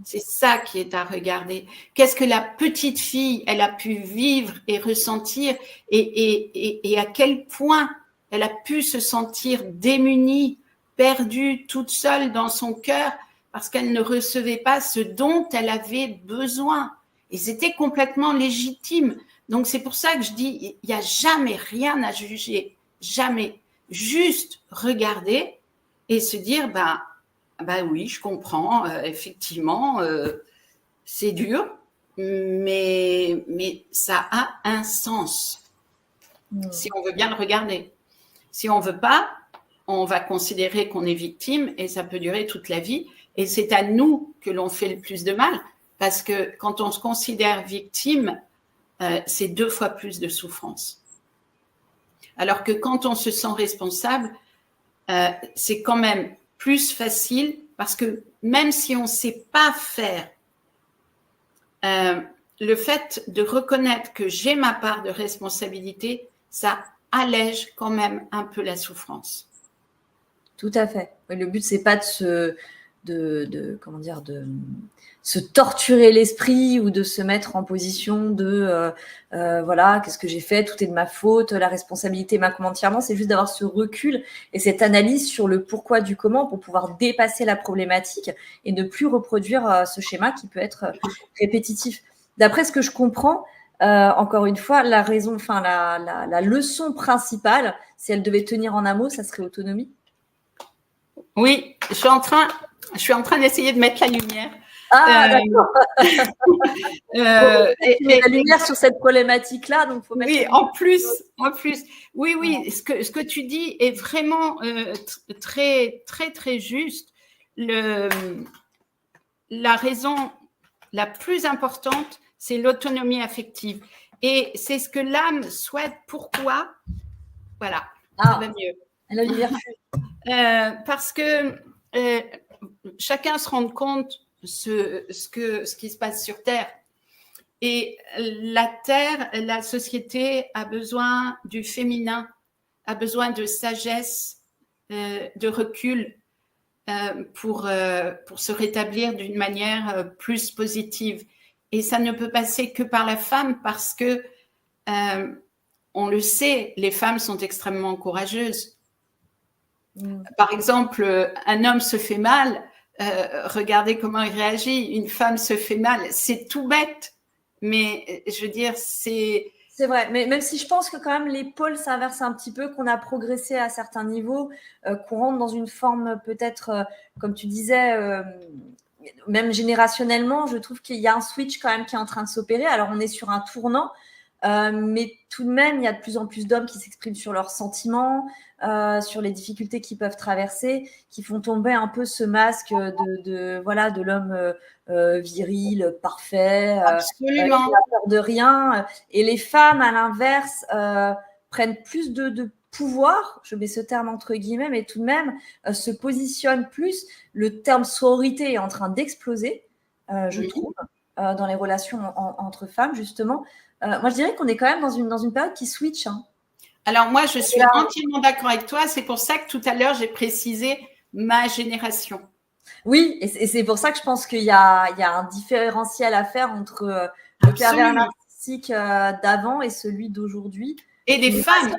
Speaker 2: C'est ça qui est à regarder. Qu'est-ce que la petite fille, elle a pu vivre et ressentir et à quel point elle a pu se sentir démunie, perdue, toute seule dans son cœur parce qu'elle ne recevait pas ce dont elle avait besoin. Et c'était complètement légitime. Donc c'est pour ça que je dis, il n'y a jamais rien à juger, jamais. Juste regarder et se dire, ben oui, je comprends, effectivement, c'est dur, mais ça a un sens si on veut bien le regarder. Si on veut pas, on va considérer qu'on est victime et ça peut durer toute la vie. Et c'est à nous que l'on fait le plus de mal parce que quand on se considère victime, c'est 2 fois plus de souffrance. Alors que quand on se sent responsable, c'est quand même plus facile parce que même si on ne sait pas faire, le fait de reconnaître que j'ai ma part de responsabilité, ça allège quand même un peu la souffrance.
Speaker 1: Tout à fait. Le but, c'est pas de se torturer l'esprit ou de se mettre en position de voilà, qu'est-ce que j'ai fait, tout est de ma faute, la responsabilité m'incombe entièrement. C'est juste d'avoir ce recul et cette analyse sur le pourquoi du comment pour pouvoir dépasser la problématique et ne plus reproduire ce schéma qui peut être répétitif. D'après ce que je comprends, encore une fois, la leçon principale, si elle devait tenir en un mot, ça serait autonomie.
Speaker 2: Oui, je suis en train d'essayer de mettre la lumière.
Speaker 1: D'accord. La lumière sur cette problématique-là, donc faut mettre.
Speaker 2: Oui, en plus. Oui. Ce que tu dis est vraiment très, très, très juste. La raison la plus importante, c'est l'autonomie affective. Et c'est ce que l'âme souhaite. Pourquoi? Voilà, ça va mieux.
Speaker 1: La lumière.
Speaker 2: Parce que chacun se rend compte ce qui se passe sur Terre. Et la Terre, la société a besoin du féminin, a besoin de sagesse, de recul pour se rétablir d'une manière plus positive. Et ça ne peut passer que par la femme parce que, on le sait, les femmes sont extrêmement courageuses. Par exemple, un homme se fait mal, regardez comment il réagit. Une femme se fait mal, c'est tout bête. Mais je veux dire, c'est
Speaker 1: vrai, mais même si je pense que quand même les pôles s'inversent un petit peu, qu'on a progressé à certains niveaux, qu'on rentre dans une forme peut-être, comme tu disais, même générationnellement, je trouve qu'il y a un switch quand même qui est en train de s'opérer. Alors on est sur un tournant, mais tout de même, il y a de plus en plus d'hommes qui s'expriment sur leurs sentiments, sur les difficultés qu'ils peuvent traverser, qui font tomber un peu ce masque de l'homme viril, parfait, qui n'a peur de rien. Et les femmes, à l'inverse, prennent plus de pouvoir, je mets ce terme entre guillemets, mais tout de même se positionnent plus. Le terme sororité est en train d'exploser, je trouve, dans les relations entre femmes, justement. Moi, je dirais qu'on est quand même dans une période qui switch.
Speaker 2: Alors, moi, je suis entièrement d'accord avec toi. C'est pour ça que tout à l'heure, j'ai précisé ma génération.
Speaker 1: Oui, et c'est pour ça que je pense qu'il y a un différentiel à faire entre le pervers narcissique d'avant et celui d'aujourd'hui.
Speaker 2: Et des femmes.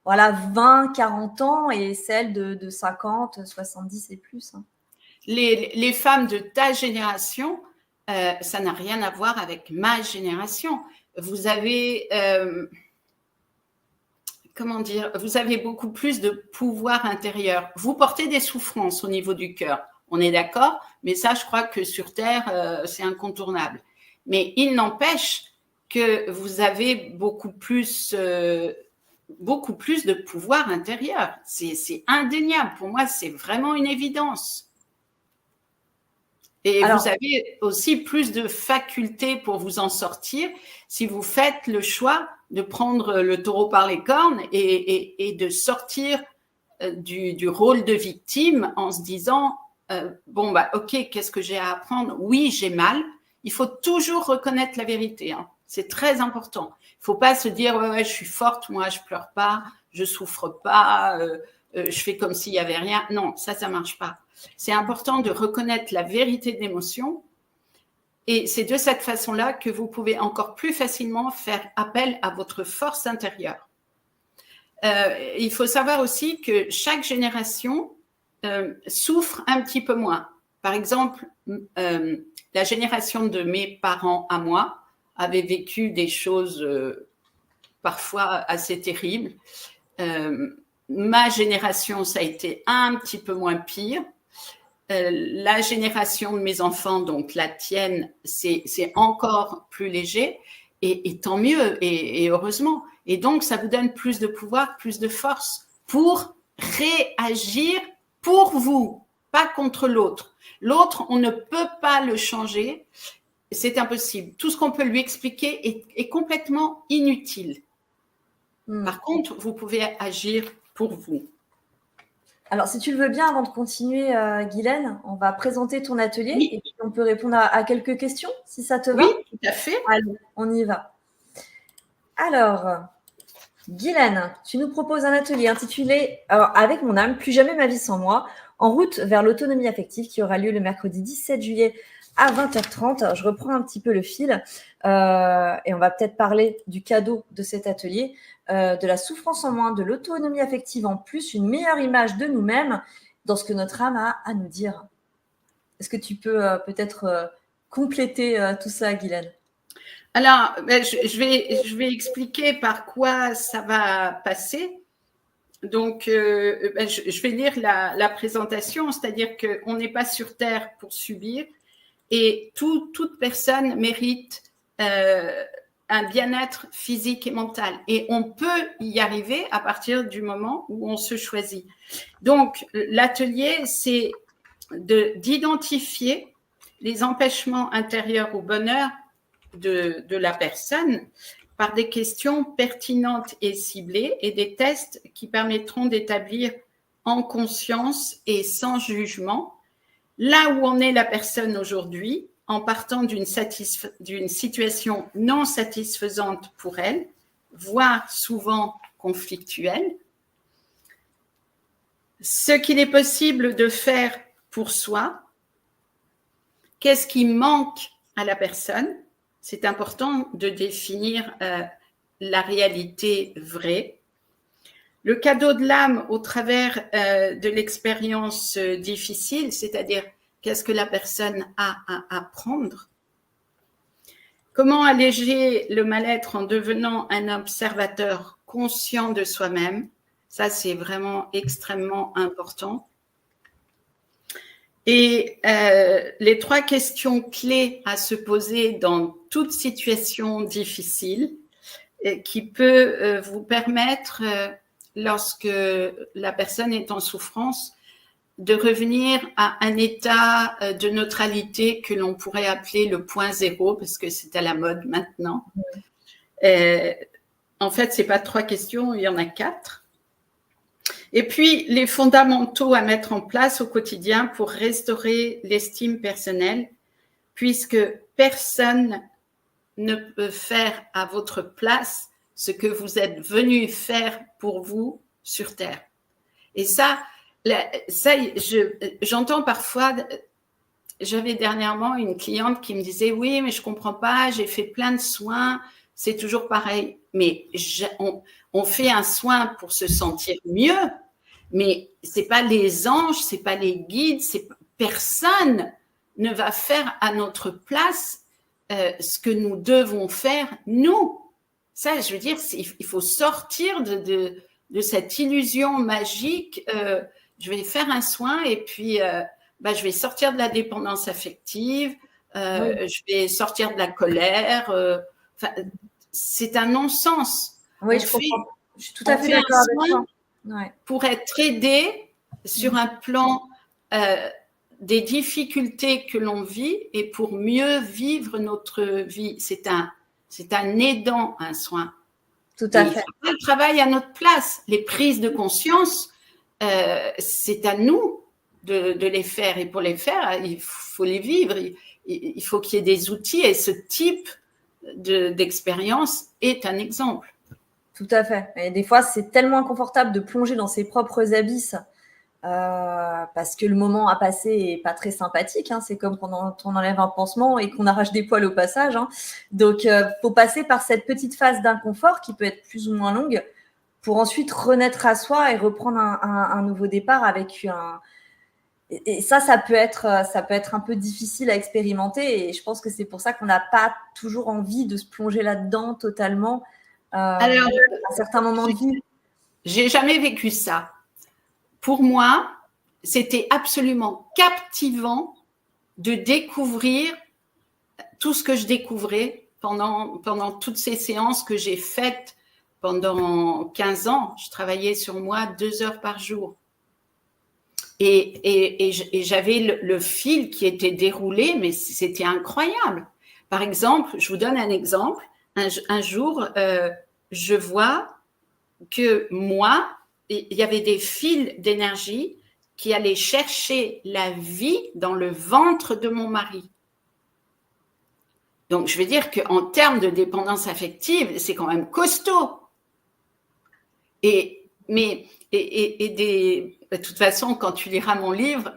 Speaker 1: 20, 40 ans et celles de 50, 70 et plus.
Speaker 2: Les femmes de ta génération, ça n'a rien à voir avec ma génération. Vous avez, vous avez beaucoup plus de pouvoir intérieur. Vous portez des souffrances au niveau du cœur. On est d'accord, mais ça, je crois que sur Terre, c'est incontournable. Mais il n'empêche que vous avez beaucoup plus de pouvoir intérieur. C'est indéniable. Pour moi, c'est vraiment une évidence. Et alors, vous avez aussi plus de facultés pour vous en sortir si vous faites le choix de prendre le taureau par les cornes et de sortir du rôle de victime en se disant bon, bah, ok, qu'est-ce que j'ai à apprendre? Oui, j'ai mal. Il faut toujours reconnaître la vérité. Hein. C'est très important. Il ne faut pas se dire ouais, je suis forte, moi, je pleure pas, je souffre pas, je fais comme s'il n'y avait rien. Non, ça ne marche pas. C'est important de reconnaître la vérité de l'émotion. Et c'est de cette façon-là que vous pouvez encore plus facilement faire appel à votre force intérieure. Il faut savoir aussi que chaque génération souffre un petit peu moins. Par exemple, la génération de mes parents à moi avait vécu des choses parfois assez terribles. Ma génération, ça a été un petit peu moins pire. La génération de mes enfants, donc la tienne, c'est encore plus léger et tant mieux et heureusement. Et donc, ça vous donne plus de pouvoir, plus de force pour réagir pour vous, pas contre l'autre. L'autre, on ne peut pas le changer, c'est impossible. Tout ce qu'on peut lui expliquer est complètement inutile. Par contre, vous pouvez agir pour vous.
Speaker 1: Alors, si tu le veux bien, avant de continuer, Guylaine, on va présenter ton atelier et puis on peut répondre à quelques questions, si ça te va.
Speaker 2: Oui, tout à fait.
Speaker 1: Allez, on y va. Alors, Guylaine, tu nous proposes un atelier intitulé « Avec mon âme, plus jamais ma vie sans moi », en route vers l'autonomie affective qui aura lieu le mercredi 17 juillet à 20h30. Alors, je reprends un petit peu le fil et on va peut-être parler du cadeau de cet atelier. De la souffrance en moins, de l'autonomie affective en plus, une meilleure image de nous-mêmes dans ce que notre âme a à nous dire. Est-ce que tu peux peut-être compléter tout ça, Guylaine?
Speaker 2: Alors, je vais expliquer par quoi ça va passer. Donc, je vais lire la présentation, c'est-à-dire qu'on n'est pas sur Terre pour subir et toute personne mérite un bien-être physique et mental. Et on peut y arriver à partir du moment où on se choisit. Donc, l'atelier, c'est d'identifier les empêchements intérieurs au bonheur de la personne par des questions pertinentes et ciblées et des tests qui permettront d'établir en conscience et sans jugement là où en est la personne aujourd'hui en partant d'une situation non satisfaisante pour elle, voire souvent conflictuelle. Ce qu'il est possible de faire pour soi, qu'est-ce qui manque à la personne? C'est important de définir la réalité vraie. Le cadeau de l'âme au travers de l'expérience difficile, c'est-à-dire qu'est-ce que la personne a à apprendre? Comment alléger le mal-être en devenant un observateur conscient de soi-même? Ça, c'est vraiment extrêmement important. Et les 3 questions clés à se poser dans toute situation difficile qui peut vous permettre, lorsque la personne est en souffrance, de revenir à un état de neutralité que l'on pourrait appeler le point zéro, parce que c'est à la mode maintenant. En fait, ce n'est pas 3 questions, il y en a 4. Et puis, les fondamentaux à mettre en place au quotidien pour restaurer l'estime personnelle, puisque personne ne peut faire à votre place ce que vous êtes venu faire pour vous sur Terre. Et ça j'entends parfois, j'avais dernièrement une cliente qui me disait « Oui, mais je ne comprends pas, j'ai fait plein de soins, c'est toujours pareil. » Mais on fait un soin pour se sentir mieux, mais ce n'est pas les anges, ce n'est pas les guides, personne ne va faire à notre place ce que nous devons faire, nous. Ça, je veux dire, il faut sortir de cette illusion magique. Je vais faire un soin et puis je vais sortir de la dépendance affective, je vais sortir de la colère. C'est un non-sens.
Speaker 1: Oui, je comprends. Je suis tout à fait d'accord avec toi.
Speaker 2: Pour être aidé sur un plan des difficultés que l'on vit et pour mieux vivre notre vie. C'est un aidant, un soin.
Speaker 1: Tout à fait.
Speaker 2: Il faut pas le travail à notre place. Les prises de conscience, c'est à nous de les faire. Et pour les faire, il faut les vivre. Il faut qu'il y ait des outils. Et ce type d'expérience est un exemple.
Speaker 1: Tout à fait. Et des fois, c'est tellement inconfortable de plonger dans ses propres abysses parce que le moment à passer est pas très sympathique. Hein. C'est comme quand on enlève un pansement et qu'on arrache des poils au passage. Hein. Donc, faut passer par cette petite phase d'inconfort qui peut être plus ou moins longue pour ensuite renaître à soi et reprendre un nouveau départ avec un. Et ça peut être un peu difficile à expérimenter. Et je pense que c'est pour ça qu'on n'a pas toujours envie de se plonger là-dedans totalement
Speaker 2: Alors,
Speaker 1: à certains moments de vie.
Speaker 2: J'ai jamais vécu ça. Pour moi, c'était absolument captivant de découvrir tout ce que je découvrais pendant toutes ces séances que j'ai faites pendant 15 ans. Je travaillais sur moi 2 heures par jour. Et j'avais le fil qui était déroulé, mais c'était incroyable. Par exemple, je vous donne un exemple. Un jour, je vois que moi, il y avait des fils d'énergie qui allaient chercher la vie dans le ventre de mon mari. Donc, je veux dire qu'en termes de dépendance affective, c'est quand même costaud. De toute façon, quand tu liras mon livre,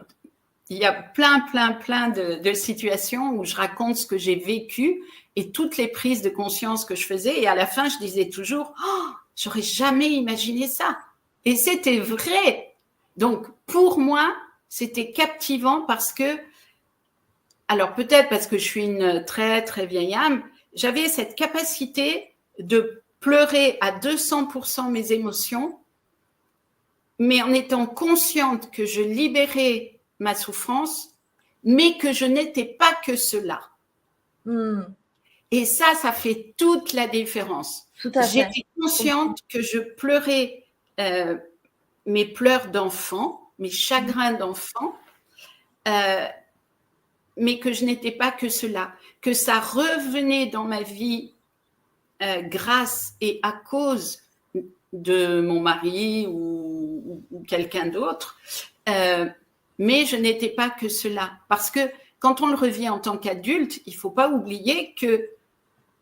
Speaker 2: il y a plein de situations où je raconte ce que j'ai vécu et toutes les prises de conscience que je faisais. Et à la fin, je disais toujours, oh, j'aurais jamais imaginé ça. Et c'était vrai. Donc, pour moi, c'était captivant parce que, alors peut-être parce que je suis une très vieille âme, j'avais cette capacité de pleurer à 200% mes émotions, mais en étant consciente que je libérais ma souffrance, mais que je n'étais pas que cela. Et ça fait toute la différence. J'étais consciente que je pleurais mes pleurs d'enfant, mes chagrins d'enfant, mais que je n'étais pas que cela, que ça revenait dans ma vie grâce et à cause de mon mari ou quelqu'un d'autre, mais je n'étais pas que cela. Parce que quand on le revit en tant qu'adulte, il ne faut pas oublier que,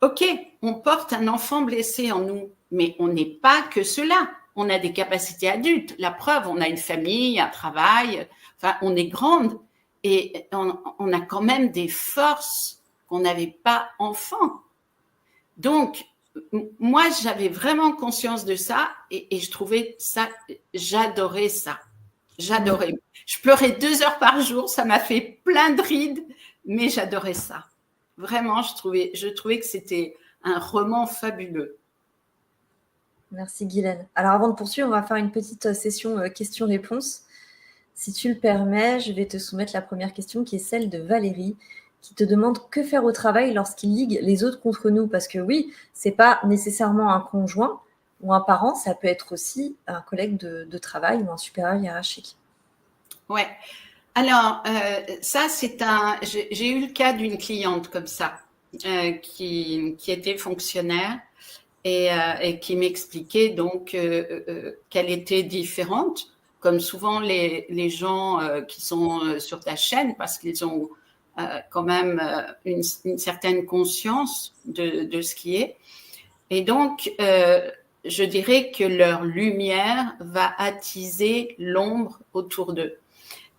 Speaker 2: ok, on porte un enfant blessé en nous, mais on n'est pas que cela. On a des capacités adultes. La preuve, on a une famille, un travail, enfin, on est grande et on a quand même des forces qu'on n'avait pas enfant. Donc, moi, j'avais vraiment conscience de ça et je trouvais ça, j'adorais ça. J'adorais. Je pleurais 2 heures par jour, ça m'a fait plein de rides, mais j'adorais ça. Vraiment, je trouvais que c'était un roman fabuleux.
Speaker 1: Merci Guylaine. Alors avant de poursuivre, on va faire une petite session questions-réponses. Si tu le permets, je vais te soumettre la première question qui est celle de Valérie, qui te demande que faire au travail lorsqu'il ligue les autres contre nous. Parce que oui, c'est pas nécessairement un conjoint ou un parent, ça peut être aussi un collègue de travail ou un supérieur hiérarchique.
Speaker 2: Ouais. Alors, ça, j'ai eu le cas d'une cliente comme ça, qui était fonctionnaire et qui m'expliquait donc qu'elle était différente, comme souvent les gens qui sont sur ta chaîne, parce qu'ils ont quand même une certaine conscience de ce qui est. Et donc, je dirais que leur lumière va attiser l'ombre autour d'eux.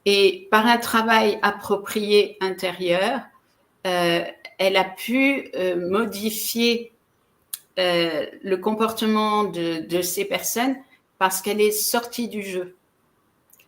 Speaker 2: Et par un travail approprié intérieur, elle a pu modifier le comportement de ces personnes parce qu'elle est sortie du jeu.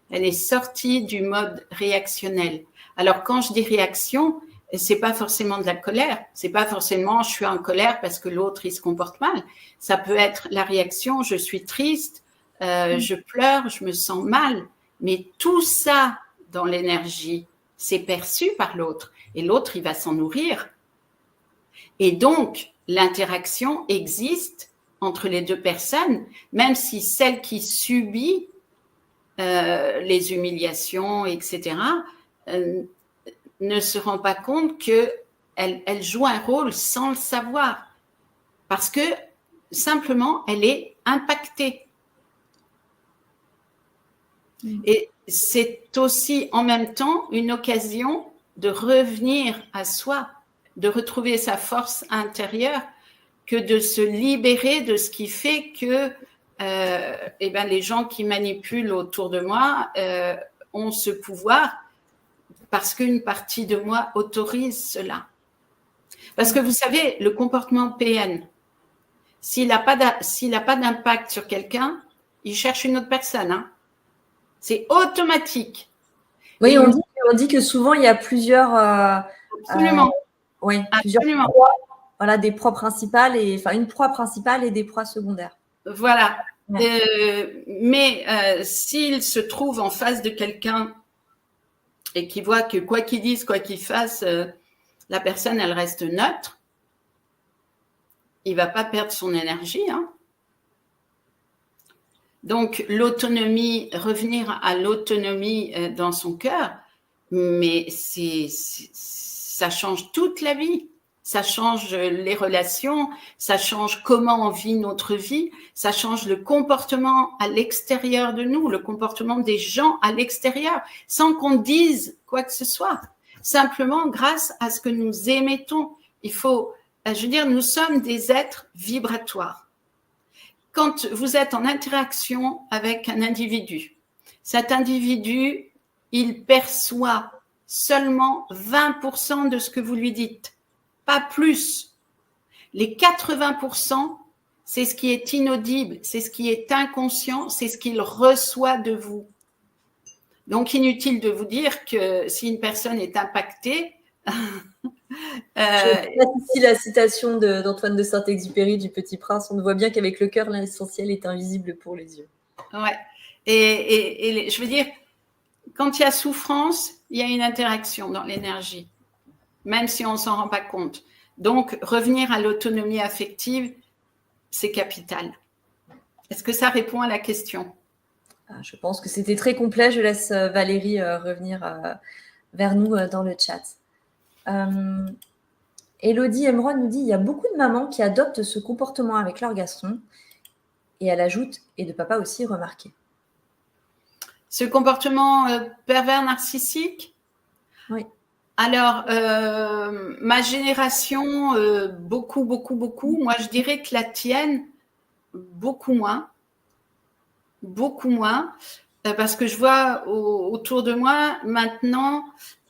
Speaker 2: Elle est sortie du mode réactionnel. Alors, quand je dis réaction, c'est pas forcément de la colère. C'est pas forcément je suis en colère parce que l'autre il se comporte mal. Ça peut être la réaction, je suis triste, je pleure, je me sens mal. Mais tout ça dans l'énergie, c'est perçu par l'autre. Et l'autre, il va s'en nourrir. Et donc, l'interaction existe entre les deux personnes, même si celle qui subit les humiliations, etc., ne se rend pas compte qu'elle joue un rôle sans le savoir. Parce que simplement, elle est impactée. Et c'est aussi en même temps une occasion de revenir à soi, de retrouver sa force intérieure, que de se libérer de ce qui fait que les gens qui manipulent autour de moi ont ce pouvoir parce qu'une partie de moi autorise cela. Parce que vous savez, le comportement PN, s'il n'a pas d'impact sur quelqu'un, il cherche une autre personne. Hein. C'est automatique.
Speaker 1: Oui, on dit que souvent, il y a plusieurs...
Speaker 2: absolument.
Speaker 1: Plusieurs proies, voilà, des proies principales, une proie principale et des proies secondaires.
Speaker 2: Voilà. Ouais. Mais s'il se trouve en face de quelqu'un et qu'il voit que quoi qu'il dise, quoi qu'il fasse, la personne, elle reste neutre, il ne va pas perdre son énergie. Hein. Donc, l'autonomie, revenir à l'autonomie dans son cœur, mais ça change toute la vie. Ça change les relations, ça change comment on vit notre vie, ça change le comportement à l'extérieur de nous, le comportement des gens à l'extérieur, sans qu'on dise quoi que ce soit. Simplement grâce à ce que nous émettons. Nous sommes des êtres vibratoires. Quand vous êtes en interaction avec un individu, cet individu, il perçoit seulement 20% de ce que vous lui dites. Pas plus. Les 80%, c'est ce qui est inaudible, c'est ce qui est inconscient, c'est ce qu'il reçoit de vous. Donc, inutile de vous dire que si une personne est impactée...
Speaker 1: Je cite ici la citation d'Antoine de Saint-Exupéry du Petit Prince. On voit bien qu'avec le cœur, l'essentiel est invisible pour les yeux.
Speaker 2: Ouais. Et je veux dire, quand il y a souffrance, il y a une interaction dans l'énergie. Même si on ne s'en rend pas compte. Donc, revenir à l'autonomie affective, c'est capital. Est-ce que ça répond à la question ?
Speaker 1: Je pense que c'était très complet. Je laisse Valérie revenir vers nous dans le chat. Elodie Emeraude nous dit « Il y a beaucoup de mamans qui adoptent ce comportement avec leur garçon. » Et elle ajoute « Et de papa aussi, remarqué. »
Speaker 2: Ce comportement pervers narcissique ?
Speaker 1: Oui.
Speaker 2: Alors, ma génération, beaucoup. Moi, je dirais que la tienne, beaucoup moins. Parce que je vois autour de moi, maintenant,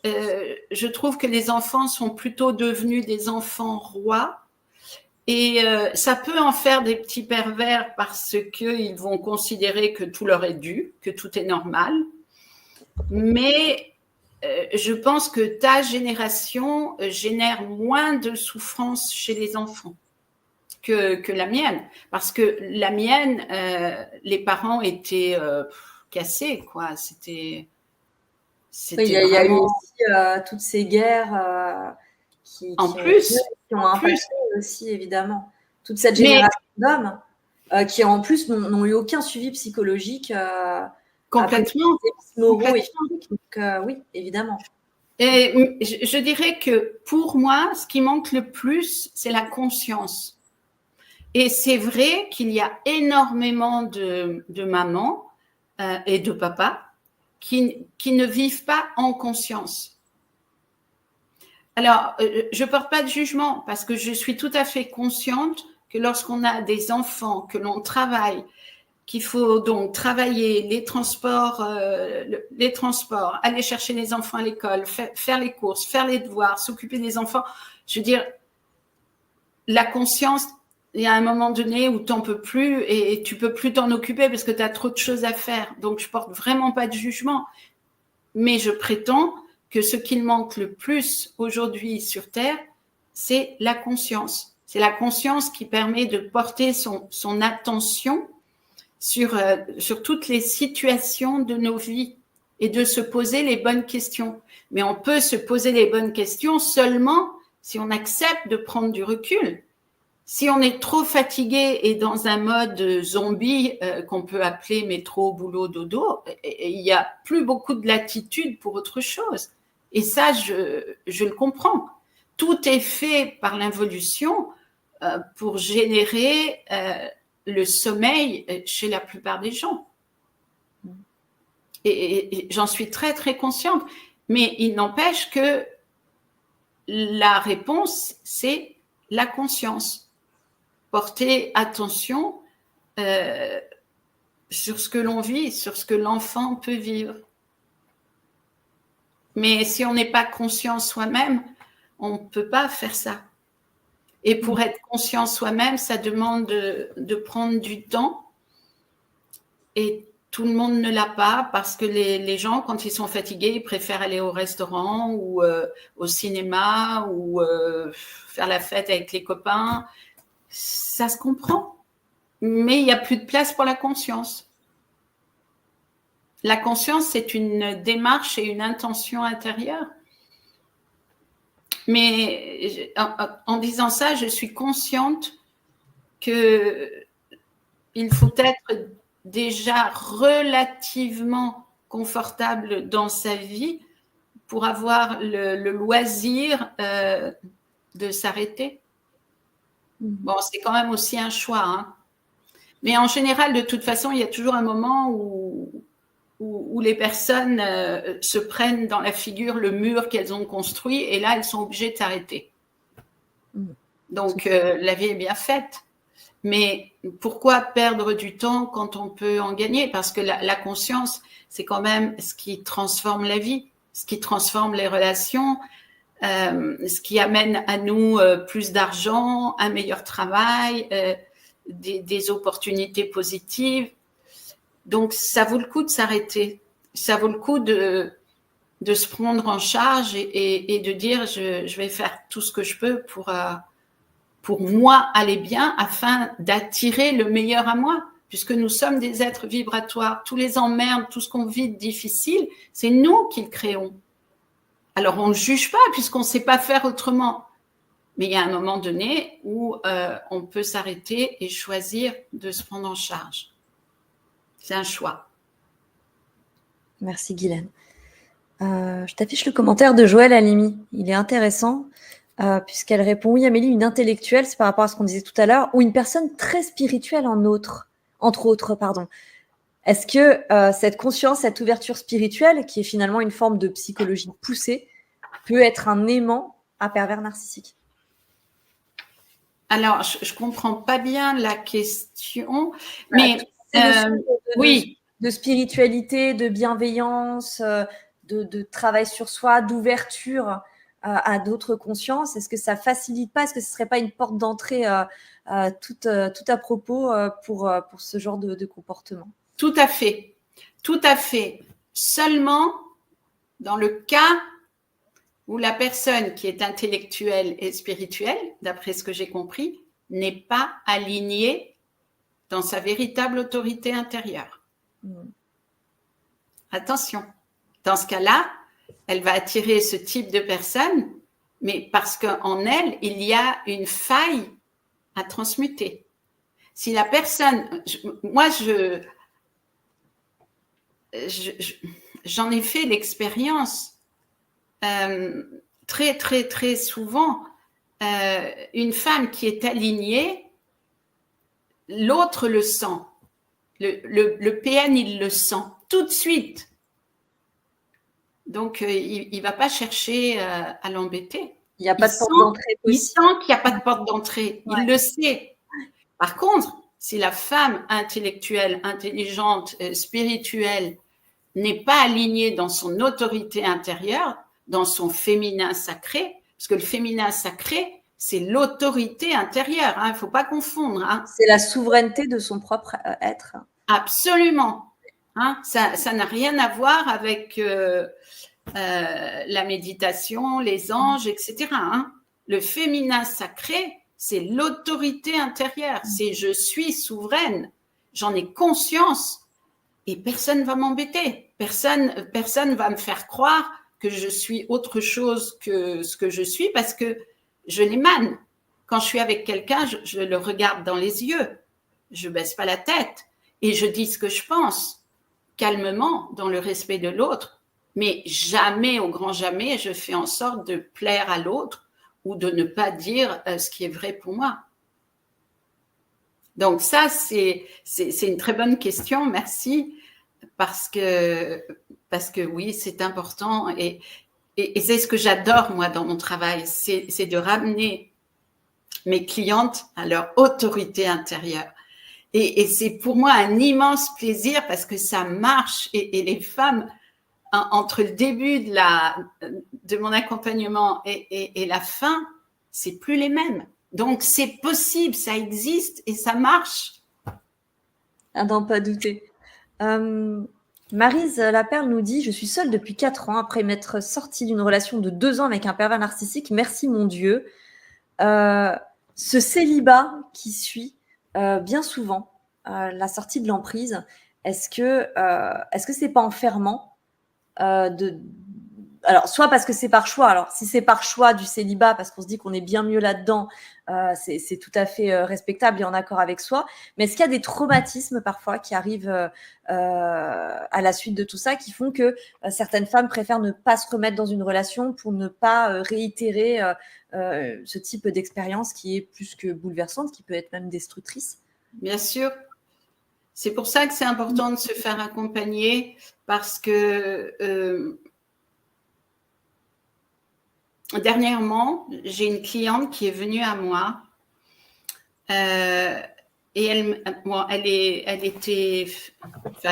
Speaker 2: je trouve que les enfants sont plutôt devenus des enfants rois. Et ça peut en faire des petits pervers parce qu'ils vont considérer que tout leur est dû, que tout est normal. Mais... je pense que ta génération génère moins de souffrance chez les enfants que la mienne. Parce que la mienne, les parents étaient cassés, quoi. C'était
Speaker 1: il y a eu aussi toutes ces guerres qui ont impacté aussi, évidemment. Toute cette génération d'hommes qui, en plus, n'ont eu aucun suivi psychologique.
Speaker 2: Complètement.
Speaker 1: Donc, oui, évidemment.
Speaker 2: Et je dirais que pour moi, ce qui manque le plus, c'est la conscience. Et c'est vrai qu'il y a énormément de mamans et de papas qui ne vivent pas en conscience. Alors, je ne porte pas de jugement parce que je suis tout à fait consciente que lorsqu'on a des enfants, que l'on travaille, qu'il faut donc travailler les transports, aller chercher les enfants à l'école, faire les courses, faire les devoirs, s'occuper des enfants. Je veux dire, la conscience, il y a un moment donné où tu n'en peux plus et tu ne peux plus t'en occuper parce que tu as trop de choses à faire. Donc, je ne porte vraiment pas de jugement. Mais je prétends que ce qu'il manque le plus aujourd'hui sur Terre, c'est la conscience. C'est la conscience qui permet de porter son attention sur toutes les situations de nos vies et de se poser les bonnes questions. Mais on peut se poser les bonnes questions seulement si on accepte de prendre du recul. Si on est trop fatigué et dans un mode zombie qu'on peut appeler métro, boulot, dodo, il n'y a plus beaucoup de latitude pour autre chose. Et ça, je le comprends. Tout est fait par l'involution pour générer le sommeil chez la plupart des gens. Et j'en suis très, très consciente. Mais il n'empêche que la réponse, c'est la conscience. Porter attention sur ce que l'on vit, sur ce que l'enfant peut vivre. Mais si on n'est pas conscient soi-même, on ne peut pas faire ça. Et pour être conscient soi-même, ça demande de prendre du temps. Et tout le monde ne l'a pas parce que les gens, quand ils sont fatigués, ils préfèrent aller au restaurant ou au cinéma ou faire la fête avec les copains. Ça se comprend. Mais il n'y a plus de place pour la conscience. La conscience, c'est une démarche et une intention intérieure. Mais en disant ça, je suis consciente qu'il faut être déjà relativement confortable dans sa vie pour avoir le loisir de s'arrêter. Bon, c'est quand même aussi un choix, hein. Mais en général, de toute façon, il y a toujours un moment où les personnes se prennent dans la figure le mur qu'elles ont construit et là, elles sont obligées de s'arrêter. Donc, la vie est bien faite. Mais pourquoi perdre du temps quand on peut en gagner? Parce que la conscience, c'est quand même ce qui transforme la vie, ce qui transforme les relations, ce qui amène à nous plus d'argent, un meilleur travail, des opportunités positives. Donc, ça vaut le coup de s'arrêter. Ça vaut le coup de se prendre en charge et de dire je vais faire tout ce que je peux pour moi aller bien afin d'attirer le meilleur à moi, puisque nous sommes des êtres vibratoires. Tous les emmerdes, tout ce qu'on vit de difficile, c'est nous qui le créons. Alors, on ne juge pas puisqu'on ne sait pas faire autrement. Mais il y a un moment donné où on peut s'arrêter et choisir de se prendre en charge. C'est un choix.
Speaker 1: Merci Guylaine. Je t'affiche le commentaire de Joël Halimi. Il est intéressant puisqu'elle répond « Oui Amélie, une intellectuelle, c'est par rapport à ce qu'on disait tout à l'heure, ou une personne très spirituelle entre autres. Est-ce que cette conscience, cette ouverture spirituelle, qui est finalement une forme de psychologie poussée, peut être un aimant à pervers narcissique ?»
Speaker 2: Alors, je ne comprends pas bien la question, mais oui.
Speaker 1: De spiritualité, de bienveillance, de travail sur soi, d'ouverture à d'autres consciences. Est-ce que ça facilite pas? Est-ce que ce serait pas une porte d'entrée tout à propos pour ce genre de comportement?
Speaker 2: Tout à fait. Tout à fait. Seulement, dans le cas où la personne qui est intellectuelle et spirituelle, d'après ce que j'ai compris, n'est pas alignée dans sa véritable autorité intérieure. Attention, dans ce cas-là, elle va attirer ce type de personne, mais parce qu'en elle, il y a une faille à transmuter. Si la personne, j'en ai fait l'expérience très, très, très souvent. Une femme qui est alignée, l'autre le sent. Le PN, il le sent tout de suite. Donc, il ne va pas chercher à l'embêter.
Speaker 1: Il n'y a pas de porte d'entrée possible.
Speaker 2: Il sent qu'il n'y a pas de porte d'entrée. Ouais. Il le sait. Par contre, si la femme intellectuelle, intelligente, spirituelle n'est pas alignée dans son autorité intérieure, dans son féminin sacré, parce que le féminin sacré, c'est l'autorité intérieure. Il ne faut pas confondre.
Speaker 1: C'est la souveraineté de son propre être.
Speaker 2: Absolument. Ça n'a rien à voir avec la méditation, les anges, etc. Le féminin sacré, c'est l'autorité intérieure. C'est je suis souveraine. J'en ai conscience. Et personne ne va m'embêter. Personne va me faire croire que je suis autre chose que ce que je suis parce que je l'émane. Quand je suis avec quelqu'un, je le regarde dans les yeux. Je baisse pas la tête et je dis ce que je pense calmement dans le respect de l'autre. Mais jamais, au grand jamais, je fais en sorte de plaire à l'autre ou de ne pas dire ce qui est vrai pour moi. Donc ça, c'est une très bonne question, merci, parce que oui, c'est important et c'est ce que j'adore, moi, dans mon travail, c'est de ramener mes clientes à leur autorité intérieure. Et c'est pour moi un immense plaisir parce que ça marche et les femmes, entre le début de mon accompagnement et la fin, c'est plus les mêmes. Donc, c'est possible, ça existe et ça marche.
Speaker 1: À n'en pas douter. Maryse Laperle nous dit « Je suis seule depuis 4 ans après m'être sortie d'une relation de 2 ans avec un pervers narcissique. Merci mon Dieu. » Ce célibat qui suit bien souvent la sortie de l'emprise, est-ce que c'est pas enfermant alors, soit parce que c'est par choix. Alors, si c'est par choix du célibat, parce qu'on se dit qu'on est bien mieux là-dedans, c'est tout à fait respectable et en accord avec soi. Mais est-ce qu'il y a des traumatismes parfois qui arrivent à la suite de tout ça, qui font que certaines femmes préfèrent ne pas se remettre dans une relation pour ne pas réitérer ce type d'expérience qui est plus que bouleversante, qui peut être même destructrice?
Speaker 2: Bien sûr. C'est pour ça que c'est important de se faire accompagner parce que dernièrement, j'ai une cliente qui est venue à moi et elle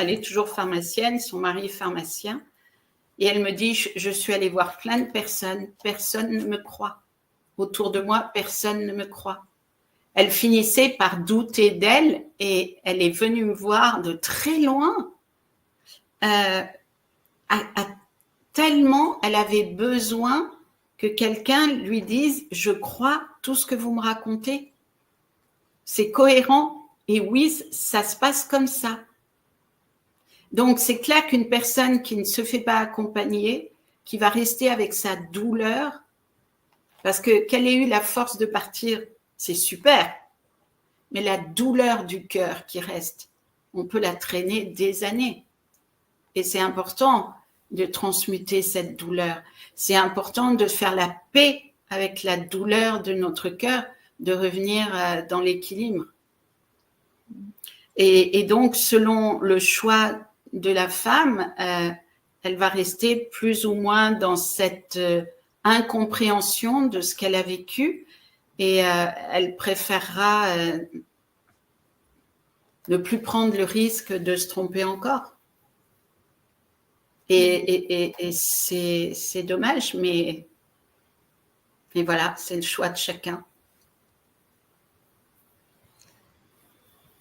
Speaker 2: est toujours pharmacienne, son mari est pharmacien, et elle me dit, je suis allée voir plein de personnes, personne ne me croit. Autour de moi, personne ne me croit. Elle finissait par douter d'elle et elle est venue me voir de très loin, tellement elle avait besoin que quelqu'un lui dise « Je crois tout ce que vous me racontez. C'est cohérent et oui, ça se passe comme ça. » Donc, c'est clair qu'une personne qui ne se fait pas accompagner, qui va rester avec sa douleur, parce que qu'elle ait eu la force de partir, c'est super, mais la douleur du cœur qui reste, on peut la traîner des années. Et c'est important de transmuter cette douleur. C'est important de faire la paix avec la douleur de notre cœur, de revenir dans l'équilibre. Et donc, selon le choix de la femme, elle va rester plus ou moins dans cette incompréhension de ce qu'elle a vécu et elle préférera ne plus prendre le risque de se tromper encore. Et c'est dommage, mais voilà, c'est le choix de chacun.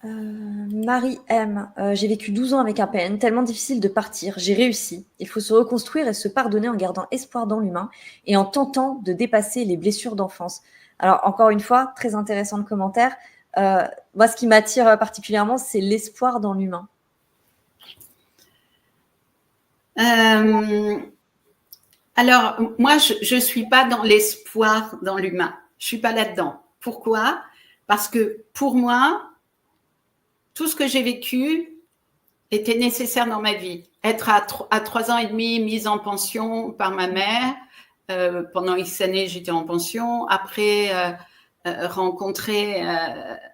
Speaker 1: Marie M. J'ai vécu 12 ans avec un PN, tellement difficile de partir. J'ai réussi. Il faut se reconstruire et se pardonner en gardant espoir dans l'humain et en tentant de dépasser les blessures d'enfance. Alors, encore une fois, très intéressant le commentaire. Moi, ce qui m'attire particulièrement, c'est l'espoir dans l'humain.
Speaker 2: Alors, moi, je suis pas dans l'espoir dans l'humain. Je suis pas là-dedans. Pourquoi? Parce que pour moi, tout ce que j'ai vécu était nécessaire dans ma vie. Être à 3 ans et demi mise en pension par ma mère. Pendant X années, j'étais en pension. Après, rencontrer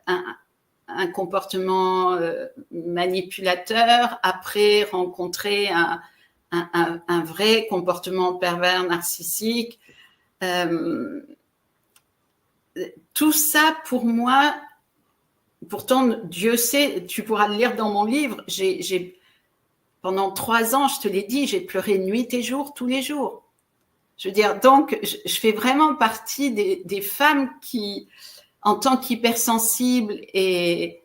Speaker 2: un comportement manipulateur. Après, rencontrer un vrai comportement pervers narcissique. Tout ça, pour moi, pourtant, Dieu sait, tu pourras le lire dans mon livre, pendant 3 ans, je te l'ai dit, j'ai pleuré nuit et jour, tous les jours. Je veux dire, donc, je fais vraiment partie des femmes qui, en tant qu'hypersensibles et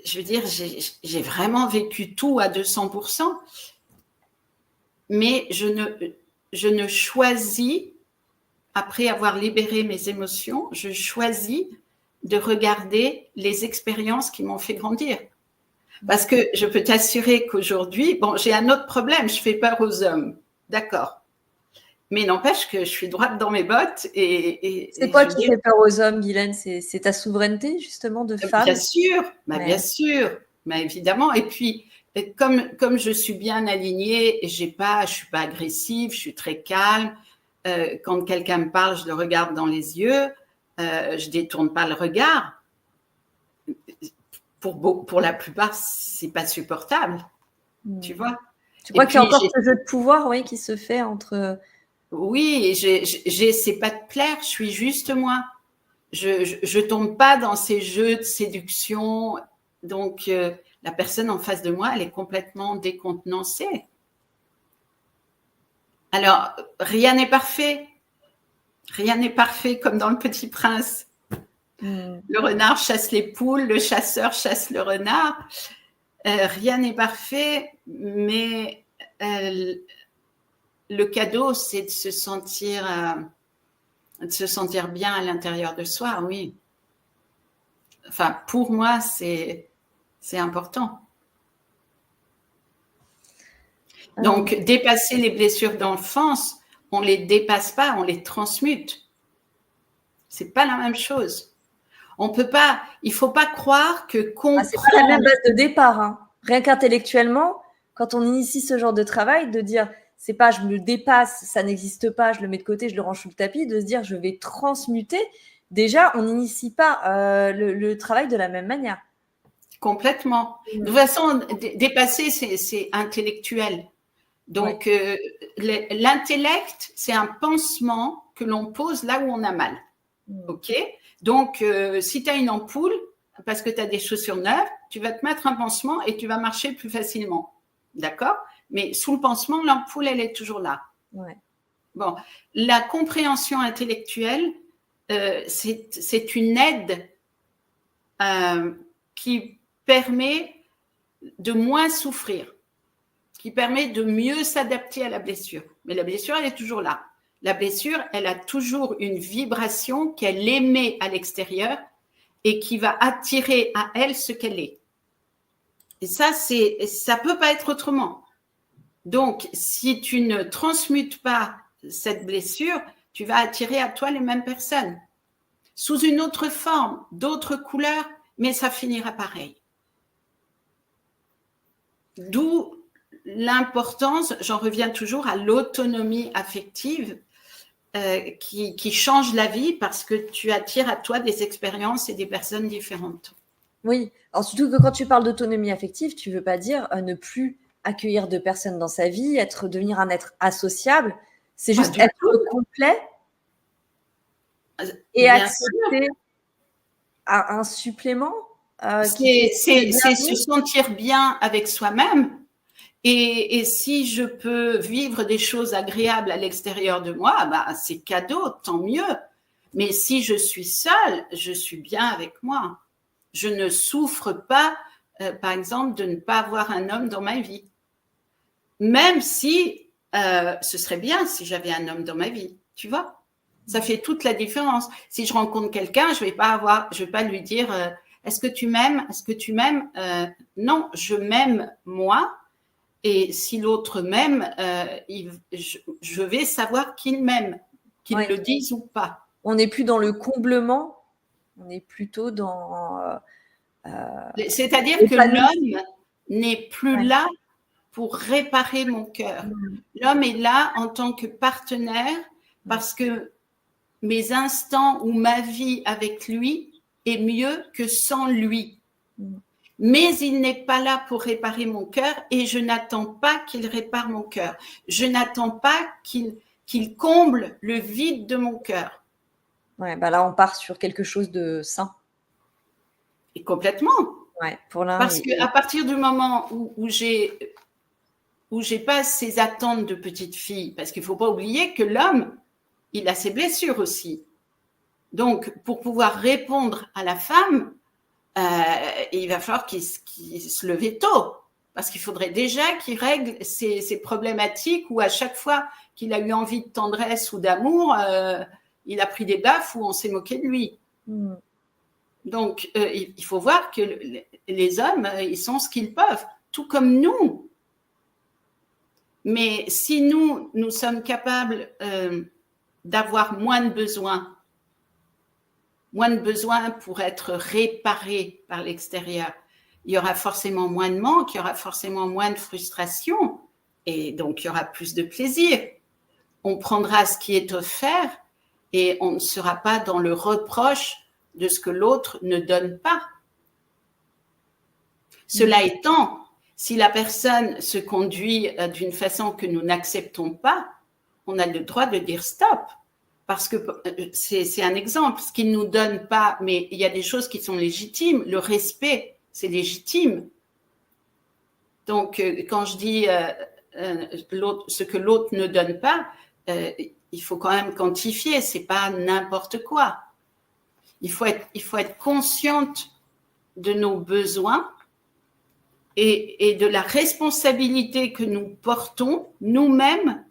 Speaker 2: je veux dire, j'ai vraiment vécu tout à 200%, mais je ne choisis, après avoir libéré mes émotions, je choisis de regarder les expériences qui m'ont fait grandir. Parce que je peux t'assurer qu'aujourd'hui, bon, j'ai un autre problème, je fais peur aux hommes, d'accord. Mais n'empêche que je suis droite dans mes bottes.
Speaker 1: C'est quoi qui fait peur aux hommes, Guylaine? C'est ta souveraineté, justement, de femme?
Speaker 2: Bien sûr, bien sûr, évidemment. Et puis, Et comme je suis bien alignée, je suis pas agressive, je suis très calme. Quand quelqu'un me parle, je le regarde dans les yeux, je détourne pas le regard. Pour la plupart, c'est pas supportable, tu vois.
Speaker 1: Tu crois qu'il y a encore ce jeu de pouvoir, oui, qui se fait entre…
Speaker 2: Oui, j'essaie pas de plaire, je suis juste moi. Je tombe pas dans ces jeux de séduction. Donc, la personne en face de moi, elle est complètement décontenancée. Alors, rien n'est parfait. Rien n'est parfait comme dans Le Petit Prince. Le renard chasse les poules, le chasseur chasse le renard. Rien n'est parfait, mais le cadeau, c'est de se sentir bien à l'intérieur de soi, oui. Enfin, pour moi, c'est important. Donc, dépasser les blessures d'enfance, on ne les dépasse pas, on les transmute. C'est pas la même chose. On peut pas, il faut pas croire que comprendre…
Speaker 1: c'est pas la même base de départ. Hein. Rien qu'intellectuellement, quand on initie ce genre de travail, de dire c'est pas je me dépasse, ça n'existe pas, je le mets de côté, je le range sous le tapis, de se dire je vais transmuter. Déjà, on n'initie pas le travail de la même manière.
Speaker 2: Complètement. De toute façon, dépasser, c'est intellectuel. Donc, l'intellect, c'est un pansement que l'on pose là où on a mal. OK ? Donc, si tu as une ampoule, parce que tu as des chaussures neuves, tu vas te mettre un pansement et tu vas marcher plus facilement. D'accord ? Mais sous le pansement, l'ampoule, elle est toujours là.
Speaker 1: Ouais.
Speaker 2: Bon, la compréhension intellectuelle, c'est une aide qui permet de moins souffrir, qui permet de mieux s'adapter à la blessure. Mais la blessure, elle est toujours là. La blessure, elle a toujours une vibration qu'elle émet à l'extérieur et qui va attirer à elle ce qu'elle est. Et ça peut pas être autrement. Donc, si tu ne transmutes pas cette blessure, tu vas attirer à toi les mêmes personnes, sous une autre forme, d'autres couleurs, mais ça finira pareil. D'où l'importance, j'en reviens toujours à l'autonomie affective qui change la vie parce que tu attires à toi des expériences et des personnes différentes.
Speaker 1: Oui, alors surtout que quand tu parles d'autonomie affective, tu ne veux pas dire ne plus accueillir de personnes dans sa vie, devenir un être associable, c'est juste être complet et accepter un supplément.
Speaker 2: C'est se sentir bien avec soi-même. Et si je peux vivre des choses agréables à l'extérieur de moi, bah, c'est cadeau, tant mieux. Mais si je suis seule, je suis bien avec moi. Je ne souffre pas, par exemple, de ne pas avoir un homme dans ma vie. Même si ce serait bien si j'avais un homme dans ma vie, tu vois. Ça fait toute la différence. Si je rencontre quelqu'un, je vais pas lui dire est-ce que tu m'aimes? Est-ce que tu m'aimes? Non, je m'aime moi. Et si l'autre m'aime, je vais savoir qu'il m'aime, qu'il le dise ou pas.
Speaker 1: On n'est plus dans le comblement, on est plutôt dans…
Speaker 2: C'est-à-dire que l'homme n'est plus là pour réparer mon cœur. L'homme est là en tant que partenaire parce que mes instants ou ma vie avec lui est mieux que sans lui. Mais il n'est pas là pour réparer mon cœur et je n'attends pas qu'il répare mon cœur. Je n'attends pas qu'il comble le vide de mon cœur.
Speaker 1: Ouais, bah là, on part sur quelque chose de sain.
Speaker 2: Et complètement.
Speaker 1: Ouais, pour l'un.
Speaker 2: Parce qu'à partir du moment où j'ai pas ces attentes de petite fille, parce qu'il ne faut pas oublier que l'homme, il a ses blessures aussi. Donc, pour pouvoir répondre à la femme, il va falloir qu'il se lève tôt, parce qu'il faudrait déjà qu'il règle ces problématiques où à chaque fois qu'il a eu envie de tendresse ou d'amour, il a pris des baffes ou on s'est moqué de lui. Donc, il faut voir que les hommes, ils sont ce qu'ils peuvent, tout comme nous. Mais si nous sommes capables d'avoir moins de besoins pour être réparés par l'extérieur, il y aura forcément moins de manque, il y aura forcément moins de frustration, et donc il y aura plus de plaisir. On prendra ce qui est offert et on ne sera pas dans le reproche de ce que l'autre ne donne pas. Cela étant, si la personne se conduit d'une façon que nous n'acceptons pas, on a le droit de dire stop. Parce que c'est un exemple, ce qu'il ne nous donne pas, mais il y a des choses qui sont légitimes. Le respect, c'est légitime. Donc, quand je dis ce que l'autre ne donne pas, il faut quand même quantifier, c'est pas n'importe quoi. Il faut être consciente de nos besoins et de la responsabilité que nous portons nous-mêmes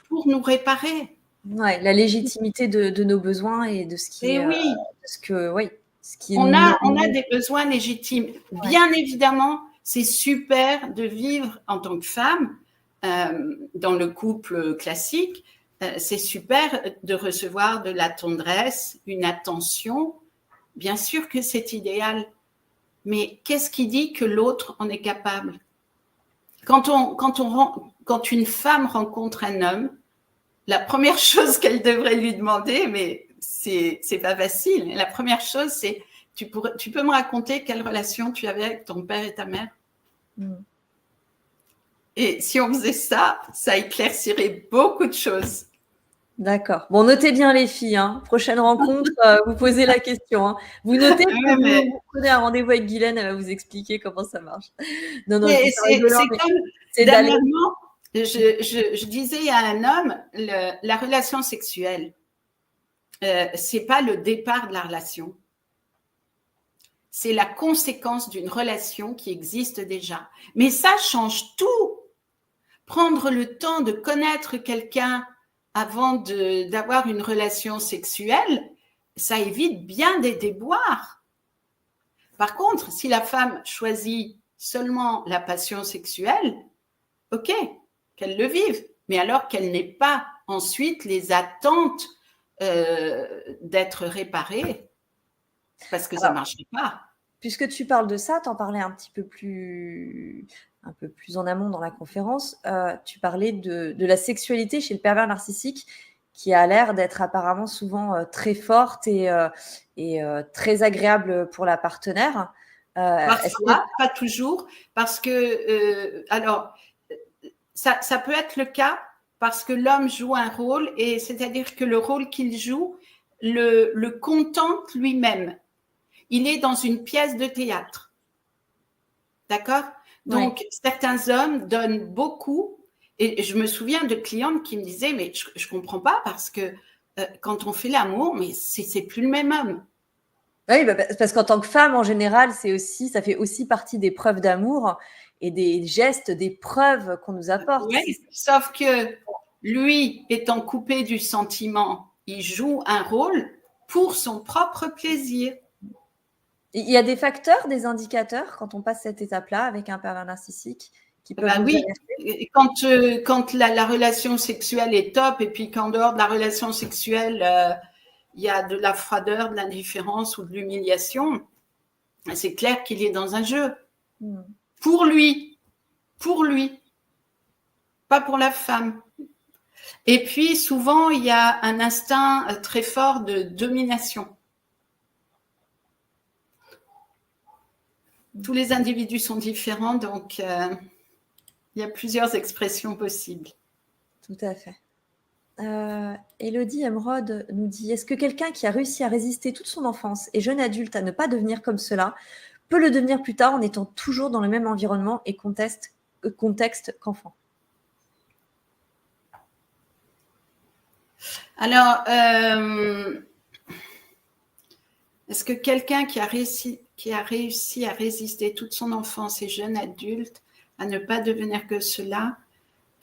Speaker 2: pour nous réparer.
Speaker 1: Ouais, la légitimité de nos besoins et de ce qui est.
Speaker 2: Oui.
Speaker 1: Ce qui est
Speaker 2: on a des besoins légitimes.
Speaker 1: Ouais.
Speaker 2: Bien évidemment, c'est super de vivre en tant que femme dans le couple classique. C'est super de recevoir de la tendresse, une attention. Bien sûr que c'est idéal. Mais qu'est-ce qui dit que l'autre en est capable? Quand une femme rencontre un homme, la première chose qu'elle devrait lui demander, mais c'est pas facile. La première chose, c'est tu peux me raconter quelle relation tu avais avec ton père et ta mère? Et si on faisait ça, ça éclaircirait beaucoup de choses.
Speaker 1: D'accord. Bon, notez bien les filles. Hein. Prochaine rencontre, vous posez la question. Hein. Vous notez que vous prenez un rendez-vous avec Guylaine, elle va vous expliquer comment ça marche.
Speaker 2: Non, c'est comme dernièrement, je disais à un homme, la relation sexuelle, c'est pas le départ de la relation. C'est la conséquence d'une relation qui existe déjà. Mais ça change tout. Prendre le temps de connaître quelqu'un avant d'avoir une relation sexuelle, ça évite bien des déboires. Par contre, si la femme choisit seulement la passion sexuelle, ok, qu'elle le vive, mais alors qu'elle n'ait pas ensuite les attentes d'être réparée, parce que ça ne marcherait pas.
Speaker 1: Puisque tu parles de ça, tu en parlais un peu plus en amont dans la conférence, tu parlais de la sexualité chez le pervers narcissique qui a l'air d'être apparemment souvent très forte et très agréable pour la partenaire.
Speaker 2: Parfois, pas toujours, parce que, alors, ça peut être le cas parce que l'homme joue un rôle, et c'est-à-dire que le rôle qu'il joue le contente lui-même. Il est dans une pièce de théâtre. D'accord? Donc, certains hommes donnent beaucoup. Et je me souviens de clientes qui me disaient, mais je ne comprends pas parce que quand on fait l'amour, mais c'est plus le même homme.
Speaker 1: Oui, parce qu'en tant que femme, en général, ça fait aussi partie des preuves d'amour et des gestes, des preuves qu'on nous apporte.
Speaker 2: Oui, sauf que lui, étant coupé du sentiment, il joue un rôle pour son propre plaisir.
Speaker 1: Il y a des facteurs, des indicateurs quand on passe cette étape-là avec un pervers narcissique qui peuvent nous
Speaker 2: alerter. Quand la relation sexuelle est top et puis qu'en dehors de la relation sexuelle, il y a de la froideur, de l'indifférence ou de l'humiliation, c'est clair qu'il est dans un jeu. Pour lui, pas pour la femme. Et puis souvent, il y a un instinct très fort de domination. Tous les individus sont différents, donc il y a plusieurs expressions possibles.
Speaker 1: Tout à fait. Élodie Emeraude nous dit: est-ce que quelqu'un qui a réussi à résister toute son enfance et jeune adulte à ne pas devenir comme cela peut le devenir plus tard en étant toujours dans le même environnement et contexte qu'enfant?
Speaker 2: Alors, est-ce que quelqu'un qui a réussi à résister toute son enfance et jeune adulte à ne pas devenir que cela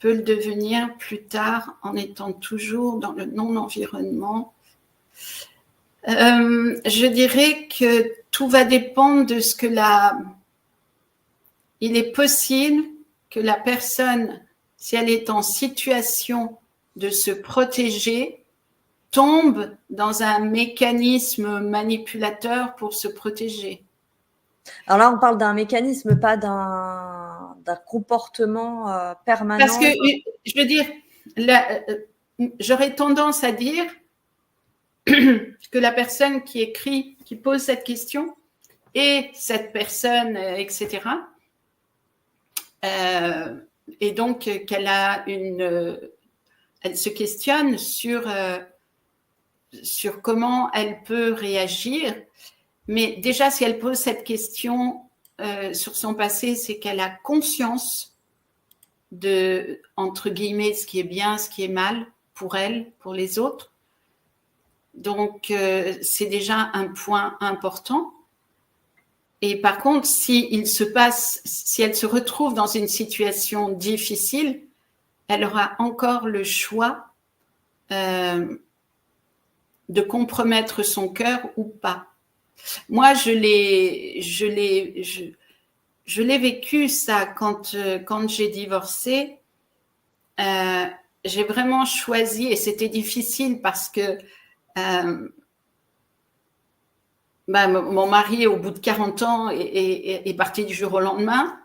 Speaker 2: peut le devenir plus tard en étant toujours dans le non-environnement? Je dirais que tout va dépendre de ce que il est possible que la personne, si elle est en situation de se protéger, tombe dans un mécanisme manipulateur pour se protéger.
Speaker 1: Alors là, on parle d'un mécanisme, pas d'un comportement permanent.
Speaker 2: Parce que, je veux dire, j'aurais tendance à dire que la personne qui écrit, qui pose cette question, et cette personne, etc., et donc qu'elle a elle se questionne sur comment elle peut réagir. Mais déjà, si elle pose cette question sur son passé, c'est qu'elle a conscience de, entre guillemets, ce qui est bien, ce qui est mal pour elle, pour les autres. Donc, c'est déjà un point important. Et par contre, si elle se retrouve dans une situation difficile, elle aura encore le choix de compromettre son cœur ou pas. Moi, je l'ai vécu ça quand j'ai divorcé. J'ai vraiment choisi, et c'était difficile parce que mon mari, au bout de 40 ans, est parti du jour au lendemain.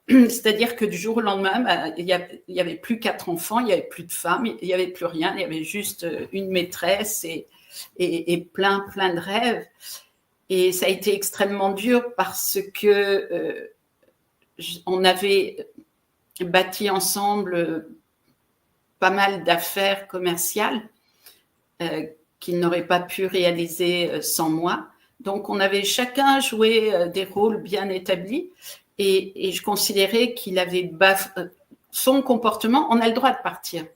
Speaker 2: C'est-à-dire que du jour au lendemain, il n'y avait plus 4 enfants, il n'y avait plus de femmes, il n'y avait plus rien, il y avait juste une maîtresse et plein de rêves. Et ça a été extrêmement dur parce que on avait bâti ensemble pas mal d'affaires commerciales qu'il n'aurait pas pu réaliser sans moi. Donc, on avait chacun joué des rôles bien établis et je considérais qu'il avait son comportement. On a le droit de partir.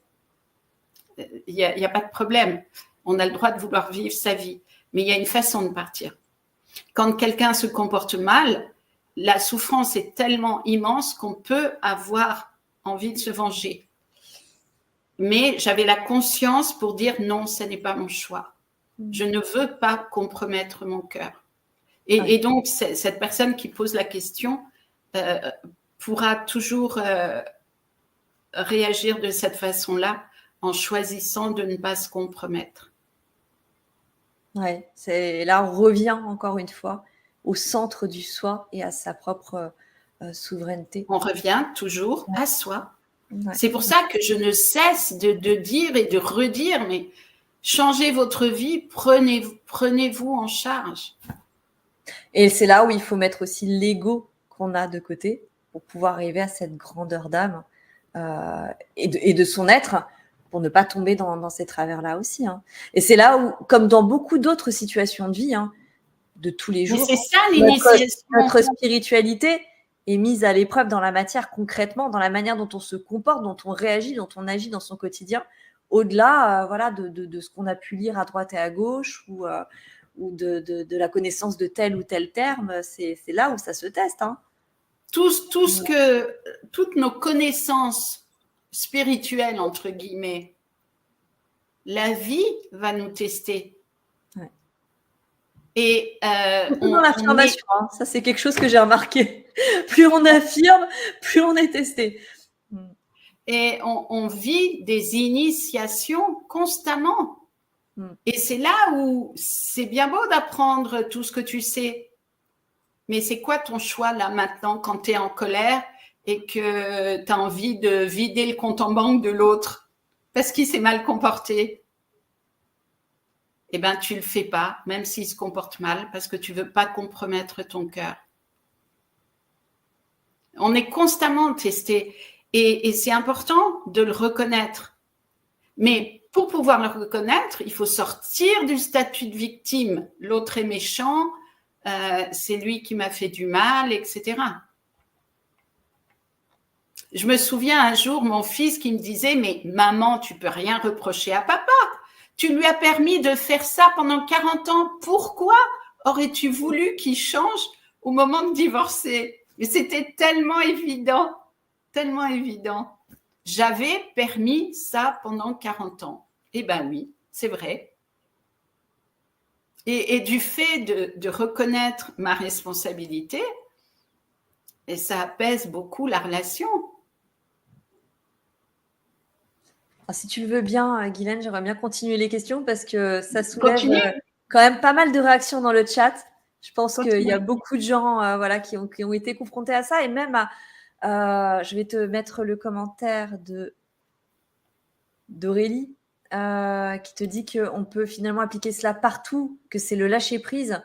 Speaker 2: Il n'y a pas de problème. On a le droit de vouloir vivre sa vie. Mais il y a une façon de partir. Quand quelqu'un se comporte mal, la souffrance est tellement immense qu'on peut avoir envie de se venger. Mais j'avais la conscience pour dire non, ce n'est pas mon choix. Je ne veux pas compromettre mon cœur. Et donc, cette personne qui pose la question pourra toujours réagir de cette façon-là en choisissant de ne pas se compromettre.
Speaker 1: Ouais, là, on revient encore une fois au centre du soi et à sa propre souveraineté.
Speaker 2: On revient toujours à soi. Ouais. C'est pour ça que je ne cesse de dire et de redire, mais changez votre vie, prenez-vous en charge.
Speaker 1: Et c'est là où il faut mettre aussi l'ego qu'on a de côté pour pouvoir arriver à cette grandeur d'âme et de son être pour ne pas tomber dans ces travers-là aussi. Hein. Et c'est là où, comme dans beaucoup d'autres situations de vie, de tous les jours,
Speaker 2: mais c'est ça l'initiation.
Speaker 1: Notre spiritualité est mise à l'épreuve dans la matière concrètement, dans la manière dont on se comporte, dont on réagit, dont on agit dans son quotidien, au-delà de ce qu'on a pu lire à droite et à gauche ou de la connaissance de tel ou tel terme. C'est là où ça se teste. Hein.
Speaker 2: Toutes nos connaissances spirituelles, entre guillemets, la vie va nous tester.
Speaker 1: Ouais.
Speaker 2: Et
Speaker 1: dans l'affirmation, hein. Ça c'est quelque chose que j'ai remarqué. Plus on affirme, plus on est testé.
Speaker 2: Et on vit des initiations constamment. Et c'est là où c'est bien beau d'apprendre tout ce que tu sais. Mais c'est quoi ton choix là maintenant quand tu es en colère et que tu as envie de vider le compte en banque de l'autre parce qu'il s'est mal comporté? Eh bien, tu ne le fais pas, même s'il se comporte mal, parce que tu ne veux pas compromettre ton cœur. On est constamment testé et c'est important de le reconnaître. Mais pour pouvoir le reconnaître, il faut sortir du statut de victime. L'autre est méchant, c'est lui qui m'a fait du mal, etc. Je me souviens un jour, mon fils qui me disait « Mais maman, tu ne peux rien reprocher à papa. Tu lui as permis de faire ça pendant 40 ans. Pourquoi aurais-tu voulu qu'il change au moment de divorcer ?» Mais c'était tellement évident, tellement évident. J'avais permis ça pendant 40 ans. Eh bien oui, c'est vrai. Et du fait de reconnaître ma responsabilité, et ça apaise beaucoup la relation.
Speaker 1: Si tu le veux bien, Guylaine, j'aimerais bien continuer les questions parce que ça soulève quand même pas mal de réactions dans le chat. Je pense qu'il y a beaucoup de gens voilà, qui ont été confrontés à ça. Et même je vais te mettre le commentaire d'Aurélie qui te dit qu'on peut finalement appliquer cela partout, que c'est le lâcher-prise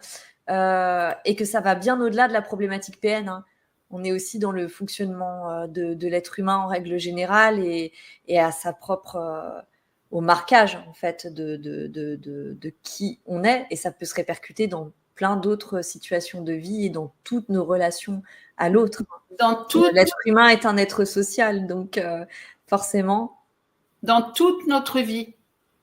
Speaker 1: et que ça va bien au-delà de la problématique PN. Hein. On est aussi dans le fonctionnement de l'être humain en règle générale et à sa propre... au marquage en fait de qui on est, et ça peut se répercuter dans plein d'autres situations de vie et dans toutes nos relations à l'autre. L'être humain est un être social, donc forcément.
Speaker 2: Dans toute notre vie.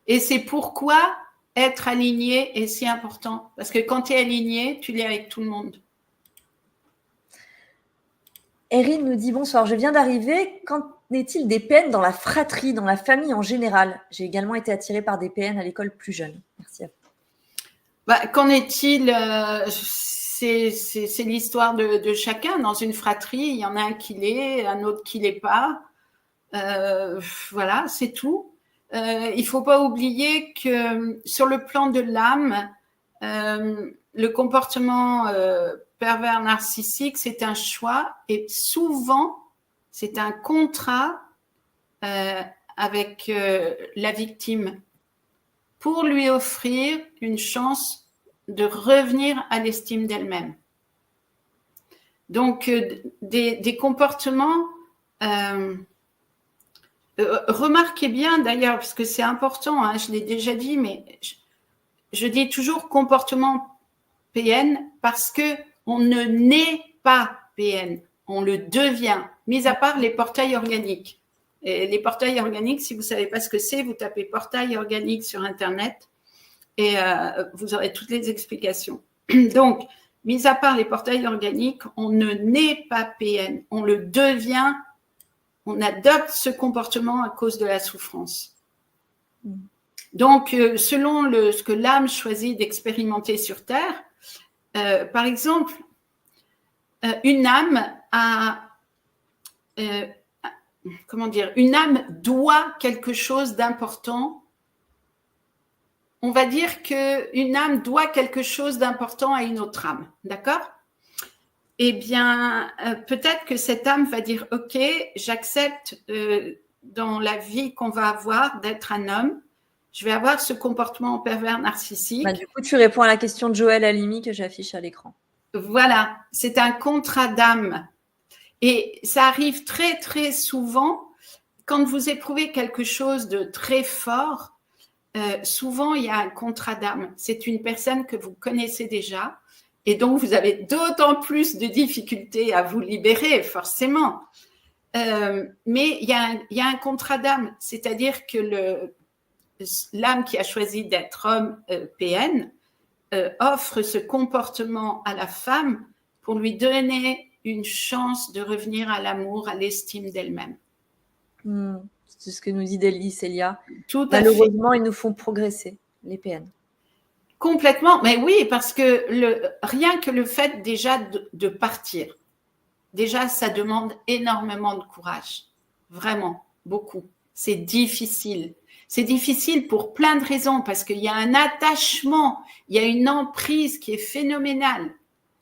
Speaker 2: Et c'est pourquoi être aligné est si important. Parce que quand tu es aligné, tu l'es avec tout le monde.
Speaker 1: Erin nous dit bonsoir, je viens d'arriver. Qu'en est-il des PN dans la fratrie, dans la famille en général? J'ai également été attirée par des PN à l'école plus jeune. Merci à vous.
Speaker 2: Qu'en est-il c'est l'histoire de chacun. Dans une fratrie, il y en a un qui l'est, un autre qui l'est pas. Voilà, c'est tout. Il faut pas oublier que sur le plan de l'âme, le comportement pervers narcissique, c'est un choix et souvent, c'est un contrat avec la victime pour lui offrir une chance de revenir à l'estime d'elle-même. Donc, des comportements... remarquez bien d'ailleurs, parce que c'est important, hein, je l'ai déjà dit, mais je dis toujours comportement PN parce que on ne naît pas PN, on le devient, mis à part les portails organiques. Et les portails organiques, si vous ne savez pas ce que c'est, vous tapez portail organique sur Internet et vous aurez toutes les explications. Donc, mis à part les portails organiques, on ne naît pas PN, on le devient. On adopte ce comportement à cause de la souffrance. Donc, selon ce que l'âme choisit d'expérimenter sur Terre, par exemple, une âme une âme doit quelque chose d'important. On va dire qu'une âme doit quelque chose d'important à une autre âme, d'accord ? Eh bien, peut-être que cette âme va dire « Ok, j'accepte dans la vie qu'on va avoir d'être un homme, je vais avoir ce comportement pervers narcissique. »
Speaker 1: Du coup, tu réponds à la question de Joël Halimi que j'affiche à l'écran.
Speaker 2: Voilà, c'est un contrat d'âme. Et ça arrive très, très souvent quand vous éprouvez quelque chose de très fort. Souvent, il y a un contrat d'âme. C'est une personne que vous connaissez déjà. Et donc, vous avez d'autant plus de difficultés à vous libérer, forcément. Mais il y a un contrat d'âme, c'est-à-dire que l'âme qui a choisi d'être homme PN offre ce comportement à la femme pour lui donner une chance de revenir à l'amour, à l'estime d'elle-même.
Speaker 1: C'est ce que nous dit Delis, Célia.
Speaker 2: Malheureusement,
Speaker 1: ils nous font progresser, les PN.
Speaker 2: Complètement, mais oui, parce que rien que le fait déjà de partir, déjà ça demande énormément de courage, vraiment, beaucoup. C'est difficile. C'est difficile pour plein de raisons, parce qu'il y a un attachement, il y a une emprise qui est phénoménale.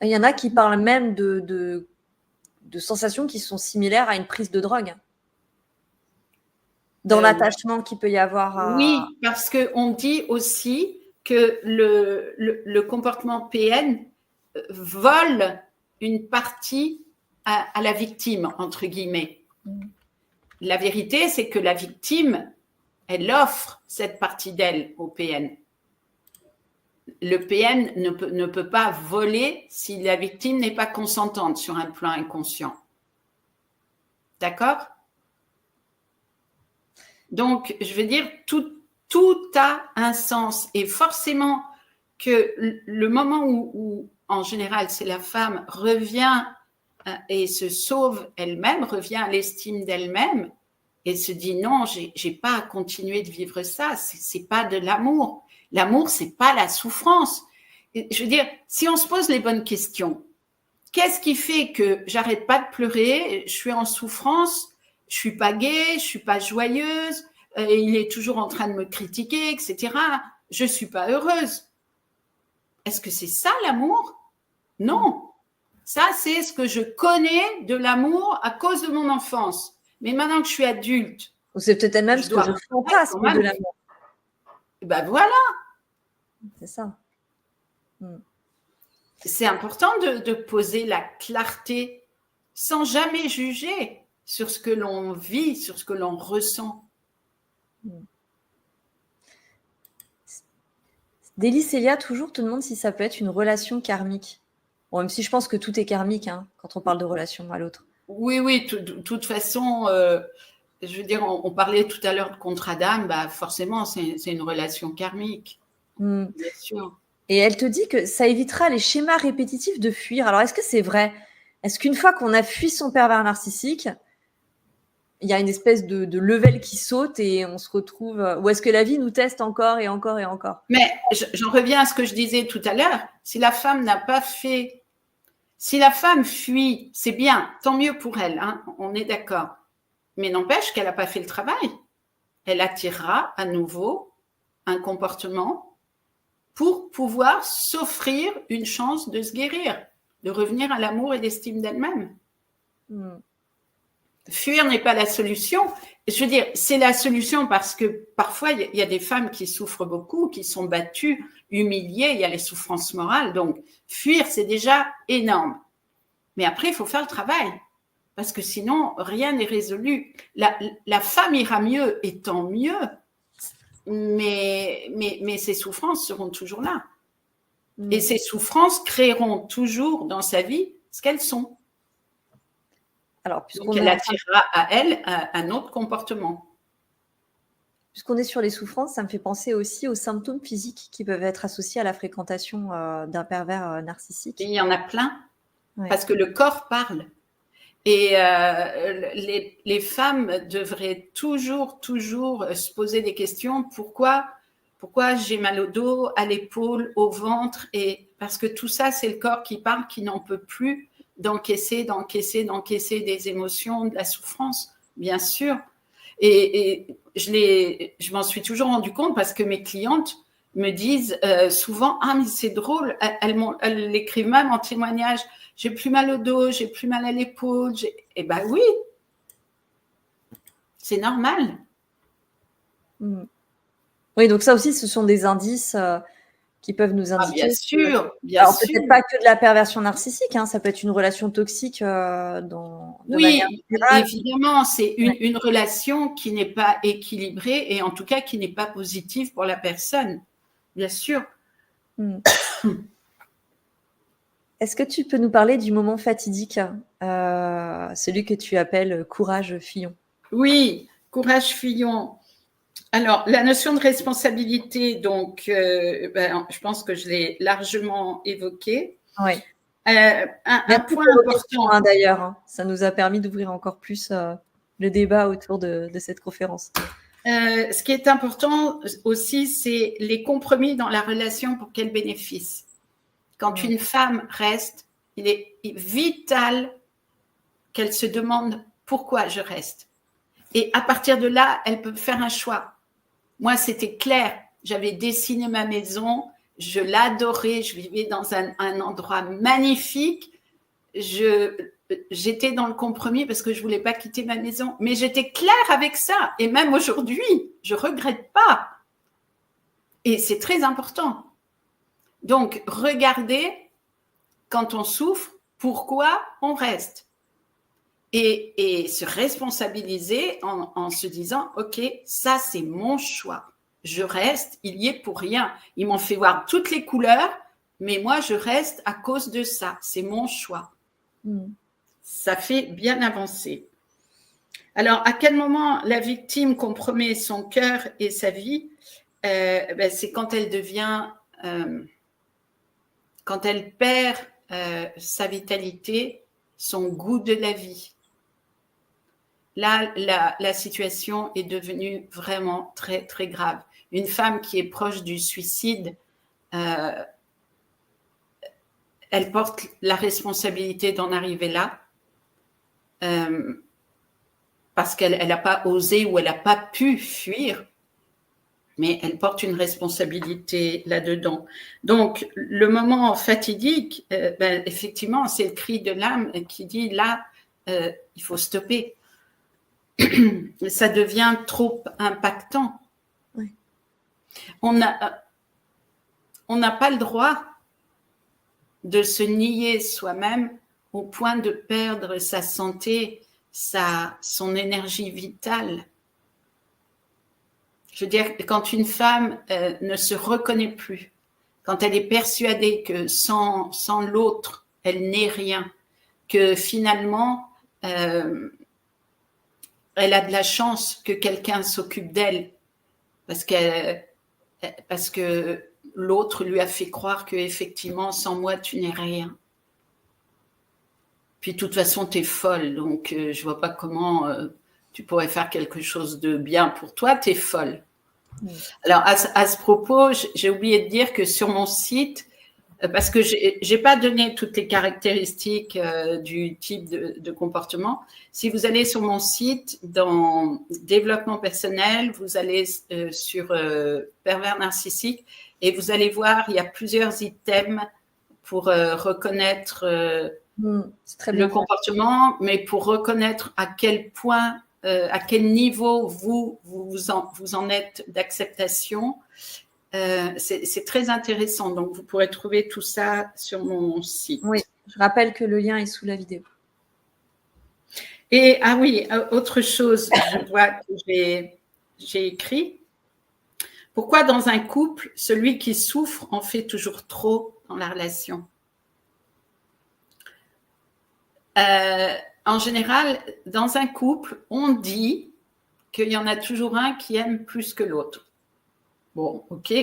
Speaker 1: Il y en a qui parlent même de sensations qui sont similaires à une prise de drogue. Dans l'attachement qu'il peut y avoir.
Speaker 2: Oui, parce qu'on dit aussi que le comportement PN vole une partie à la victime, entre guillemets. La vérité, c'est que la victime, elle offre cette partie d'elle au PN. Le PN ne peut pas voler si la victime n'est pas consentante sur un plan inconscient. D'accord ? Donc, je veux dire, tout a un sens. Et forcément que le moment où en général, c'est la femme revient et se sauve elle-même, revient à l'estime d'elle-même et se dit non, j'ai pas à continuer de vivre ça, c'est pas de l'amour. L'amour, c'est pas la souffrance. Et je veux dire, si on se pose les bonnes questions, qu'est-ce qui fait que j'arrête pas de pleurer, je suis en souffrance, je suis pas gaie, je suis pas joyeuse, il est toujours en train de me critiquer, etc. Je suis pas heureuse. Est-ce que c'est ça l'amour ? Non. Ça, c'est ce que je connais de l'amour à cause de mon enfance. Mais maintenant que je suis adulte,
Speaker 1: ou c'est peut-être même ce que je fantasme de l'amour.
Speaker 2: Ben voilà.
Speaker 1: C'est ça.
Speaker 2: C'est important de poser la clarté sans jamais juger sur ce que l'on vit, sur ce que l'on ressent.
Speaker 1: Délicélia toujours te demande si ça peut être une relation karmique. Bon, même si je pense que tout est karmique quand on parle de relation à l'autre.
Speaker 2: Oui, de toute façon, je veux dire, on parlait tout à l'heure de contrat d'âme, bah forcément, c'est une relation karmique, bien sûr.
Speaker 1: Et elle te dit que ça évitera les schémas répétitifs de fuir. Alors, est-ce que c'est vrai? Est-ce qu'une fois qu'on a fui son pervers narcissique, il y a une espèce de level qui saute et on se retrouve… Ou est-ce que la vie nous teste encore et encore et encore?
Speaker 2: Mais j'en reviens à ce que je disais tout à l'heure. Si la femme n'a pas fait… Si la femme fuit, c'est bien, tant mieux pour elle, on est d'accord. Mais n'empêche qu'elle n'a pas fait le travail. Elle attirera à nouveau un comportement pour pouvoir s'offrir une chance de se guérir, de revenir à l'amour et l'estime d'elle-même. Fuir n'est pas la solution. Je veux dire, c'est la solution parce que parfois, il y a des femmes qui souffrent beaucoup, qui sont battues, humiliées, il y a les souffrances morales. Donc, fuir, c'est déjà énorme. Mais après, il faut faire le travail parce que sinon, rien n'est résolu. La femme ira mieux et tant mieux, mais ses souffrances seront toujours là. Et ces souffrances créeront toujours dans sa vie ce qu'elles sont.
Speaker 1: Alors,
Speaker 2: donc, elle attirera à elle un autre comportement.
Speaker 1: Puisqu'on est sur les souffrances, ça me fait penser aussi aux symptômes physiques qui peuvent être associés à la fréquentation d'un pervers narcissique.
Speaker 2: Et il y en a plein, parce que le corps parle. Et les femmes devraient toujours se poser des questions. Pourquoi j'ai mal au dos, à l'épaule, au ventre? Et parce que tout ça, c'est le corps qui parle, qui n'en peut plus d'encaisser des émotions, de la souffrance, bien sûr. Et je m'en suis toujours rendu compte parce que mes clientes me disent souvent « Ah, mais c'est drôle !» Elles l'écrivent même en témoignage. « J'ai plus mal au dos, j'ai plus mal à l'épaule. » Eh ben oui, c'est normal.
Speaker 1: Oui, donc ça aussi, ce sont des indices qui peuvent nous indiquer.
Speaker 2: Bien sûr.
Speaker 1: Alors, peut-être pas que de la perversion narcissique, ça peut être une relation toxique
Speaker 2: oui, évidemment, c'est une relation qui n'est pas équilibrée et en tout cas qui n'est pas positive pour la personne, bien sûr.
Speaker 1: Est-ce que tu peux nous parler du moment fatidique, celui que tu appelles courage Fillon?
Speaker 2: Oui, courage Fillon. Alors, la notion de responsabilité, donc, je pense que je l'ai largement évoquée.
Speaker 1: Oui.
Speaker 2: Un point important.
Speaker 1: D'ailleurs, ça nous a permis d'ouvrir encore plus le débat autour de cette conférence.
Speaker 2: Ce qui est important aussi, c'est les compromis dans la relation pour quel bénéfice. Quand une femme reste, il est vital qu'elle se demande pourquoi je reste. Et à partir de là, elle peut faire un choix. Moi, c'était clair. J'avais dessiné ma maison. Je l'adorais. Je vivais dans un endroit magnifique. J'étais dans le compromis parce que je voulais pas quitter ma maison. Mais j'étais claire avec ça. Et même aujourd'hui, je regrette pas. Et c'est très important. Donc, regardez, quand on souffre, pourquoi on reste. Et se responsabiliser en se disant, OK, ça, c'est mon choix. Je reste, il y est pour rien. Ils m'ont fait voir toutes les couleurs, mais moi, je reste à cause de ça. C'est mon choix. Ça fait bien avancer. Alors, à quel moment la victime compromet son cœur et sa vie? C'est quand elle devient… quand elle perd sa vitalité, son goût de la vie. Là, la situation est devenue vraiment très, très grave. Une femme qui est proche du suicide, elle porte la responsabilité d'en arriver là parce qu'elle n'a pas osé ou elle n'a pas pu fuir. mais elle porte une responsabilité là-dedans. Donc, le moment fatidique, effectivement, c'est le cri de l'âme qui dit là, il faut stopper. Ça devient trop impactant.
Speaker 1: Oui.
Speaker 2: On n'a pas le droit de se nier soi-même au point de perdre sa santé, son énergie vitale. Je veux dire, quand une femme ne se reconnaît plus, quand elle est persuadée que sans l'autre, elle n'est rien, que finalement, elle a de la chance que quelqu'un s'occupe d'elle parce que l'autre lui a fait croire que effectivement, sans moi, tu n'es rien. Puis de toute façon, tu es folle, donc je vois pas comment tu pourrais faire quelque chose de bien pour toi, tu es folle. Alors, à ce propos, j'ai oublié de dire que sur mon site, parce que j'ai pas donné toutes les caractéristiques du type de comportement. Si vous allez sur mon site, dans développement personnel, vous allez sur pervers narcissique et vous allez voir, il y a plusieurs items pour reconnaître le comportement, mais pour reconnaître à quel point, à quel niveau vous en êtes d'acceptation. C'est très intéressant, donc vous pourrez trouver tout ça sur mon site.
Speaker 1: Oui, je rappelle que le lien est sous la vidéo.
Speaker 2: Et ah oui, autre chose, je vois que j'ai écrit. Pourquoi dans un couple, celui qui souffre en fait toujours trop dans la relation? En général, dans un couple, on dit qu'il y en a toujours un qui aime plus que l'autre. Bon, ok.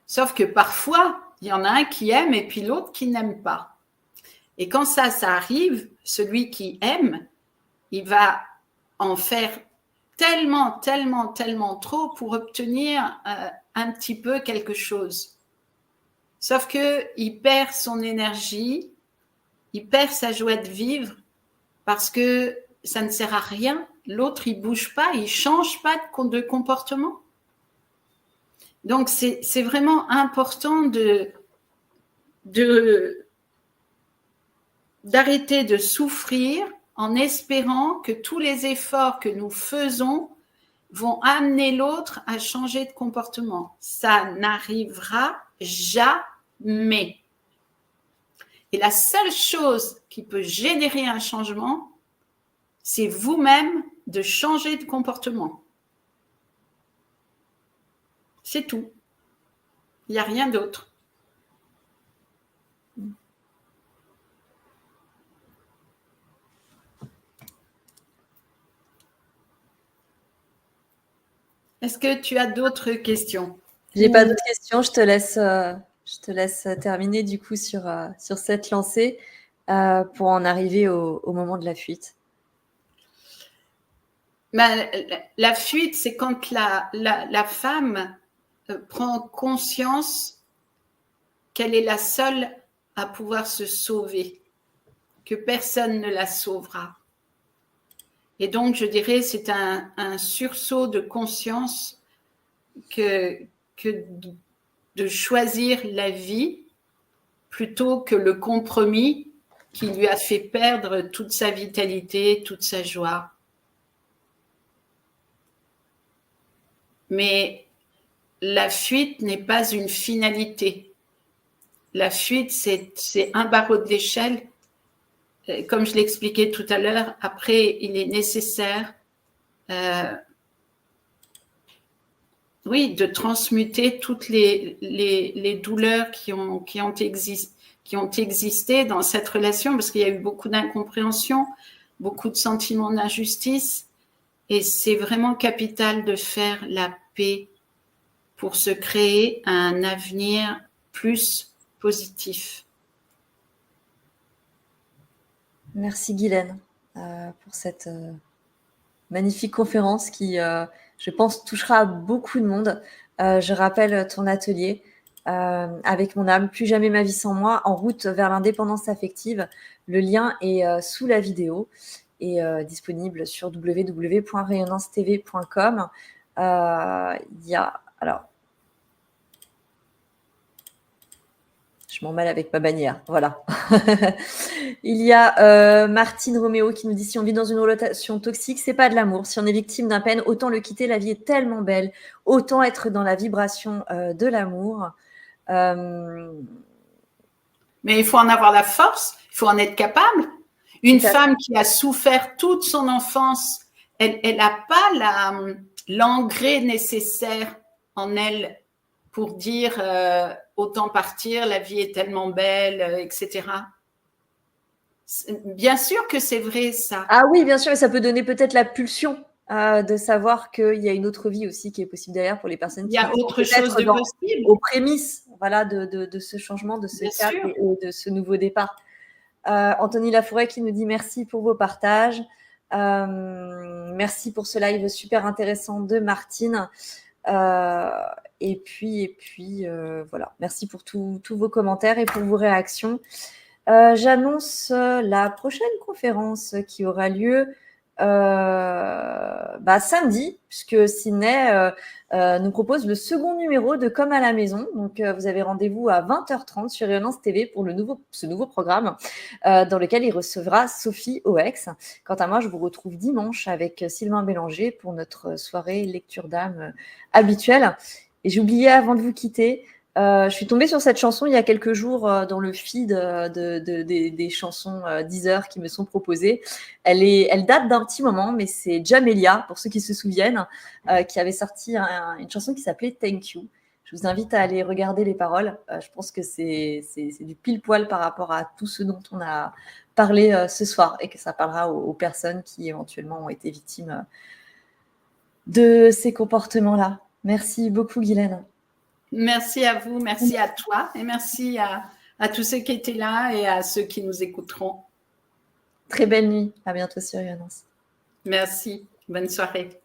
Speaker 2: Sauf que parfois, il y en a un qui aime et puis l'autre qui n'aime pas. Et quand ça arrive, celui qui aime, il va en faire tellement trop pour obtenir un petit peu quelque chose. Sauf qu'il perd son énergie, il perd sa joie de vivre parce que ça ne sert à rien. L'autre, il bouge pas, il change pas de comportement. Donc, c'est vraiment important d'arrêter de souffrir en espérant que tous les efforts que nous faisons vont amener l'autre à changer de comportement. Ça n'arrivera jamais. Et la seule chose qui peut générer un changement, c'est vous-même de changer de comportement. C'est tout. Il n'y a rien d'autre. Est-ce que tu as d'autres questions?
Speaker 1: J'ai pas d'autres questions. Je te laisse terminer du coup sur cette lancée pour en arriver au moment de la fuite.
Speaker 2: La fuite, c'est quand la femme prend conscience qu'elle est la seule à pouvoir se sauver, que personne ne la sauvera. Et donc, je dirais, c'est un sursaut de conscience que de choisir la vie plutôt que le compromis qui lui a fait perdre toute sa vitalité, toute sa joie. Mais la fuite n'est pas une finalité. La fuite, c'est un barreau de l'échelle. Comme je l'expliquais tout à l'heure, après, il est nécessaire de transmuter toutes les douleurs qui ont existé dans cette relation, parce qu'il y a eu beaucoup d'incompréhension, beaucoup de sentiments d'injustice, et c'est vraiment capital de faire la paix pour se créer un avenir plus positif.
Speaker 1: Merci Guylaine pour cette magnifique conférence qui, je pense, touchera beaucoup de monde. Je rappelle ton atelier avec mon âme, plus jamais ma vie sans moi, en route vers l'indépendance affective. Le lien est sous la vidéo et disponible sur www.rayonnancetv.com. Il y a Alors, je m'en mêle avec ma bannière. Voilà. Il y a Martine Roméo qui nous dit si on vit dans une relation toxique, c'est pas de l'amour. Si on est victime d'un peine, autant le quitter. La vie est tellement belle. Autant être dans la vibration de l'amour.
Speaker 2: Mais il faut en avoir la force. Il faut en être capable. Une femme qui a souffert toute son enfance, elle n'a pas l'engrais nécessaire en elle pour dire autant partir, la vie est tellement belle, etc. Bien sûr que c'est vrai, ça.
Speaker 1: Ah oui, bien sûr, et ça peut donner peut-être la pulsion de savoir qu'il y a une autre vie aussi qui est possible derrière pour les personnes qui
Speaker 2: sont autre chose de possible.
Speaker 1: Aux prémices voilà, de ce changement, de ce cap et de ce nouveau départ. Anthony Laforêt qui nous dit merci pour vos partages. Merci pour ce live super intéressant de Martine. Et puis voilà, merci pour tous vos commentaires et pour vos réactions. J'annonce la prochaine conférence qui aura lieu samedi, puisque Sydney nous propose le second numéro de Comme à la maison. Donc, vous avez rendez-vous à 20h30 sur Rayonnance TV pour ce nouveau programme dans lequel il recevra Sophie Oex. Quant à moi, je vous retrouve dimanche avec Sylvain Bélanger pour notre soirée lecture d'âme habituelle. Et j'ai oublié avant de vous quitter, je suis tombée sur cette chanson il y a quelques jours dans le feed des chansons Deezer qui me sont proposées. Elle date d'un petit moment, mais c'est Jamelia, pour ceux qui se souviennent, qui avait sorti une chanson qui s'appelait Thank You. Je vous invite à aller regarder les paroles. Je pense que c'est du pile-poil par rapport à tout ce dont on a parlé ce soir et que ça parlera aux personnes qui éventuellement ont été victimes de ces comportements-là. Merci beaucoup, Guylaine.
Speaker 2: Merci à vous, merci à toi et merci à tous ceux qui étaient là et à ceux qui nous écouteront.
Speaker 1: Très belle nuit. À bientôt sur Rayonnance.
Speaker 2: Merci. Bonne soirée.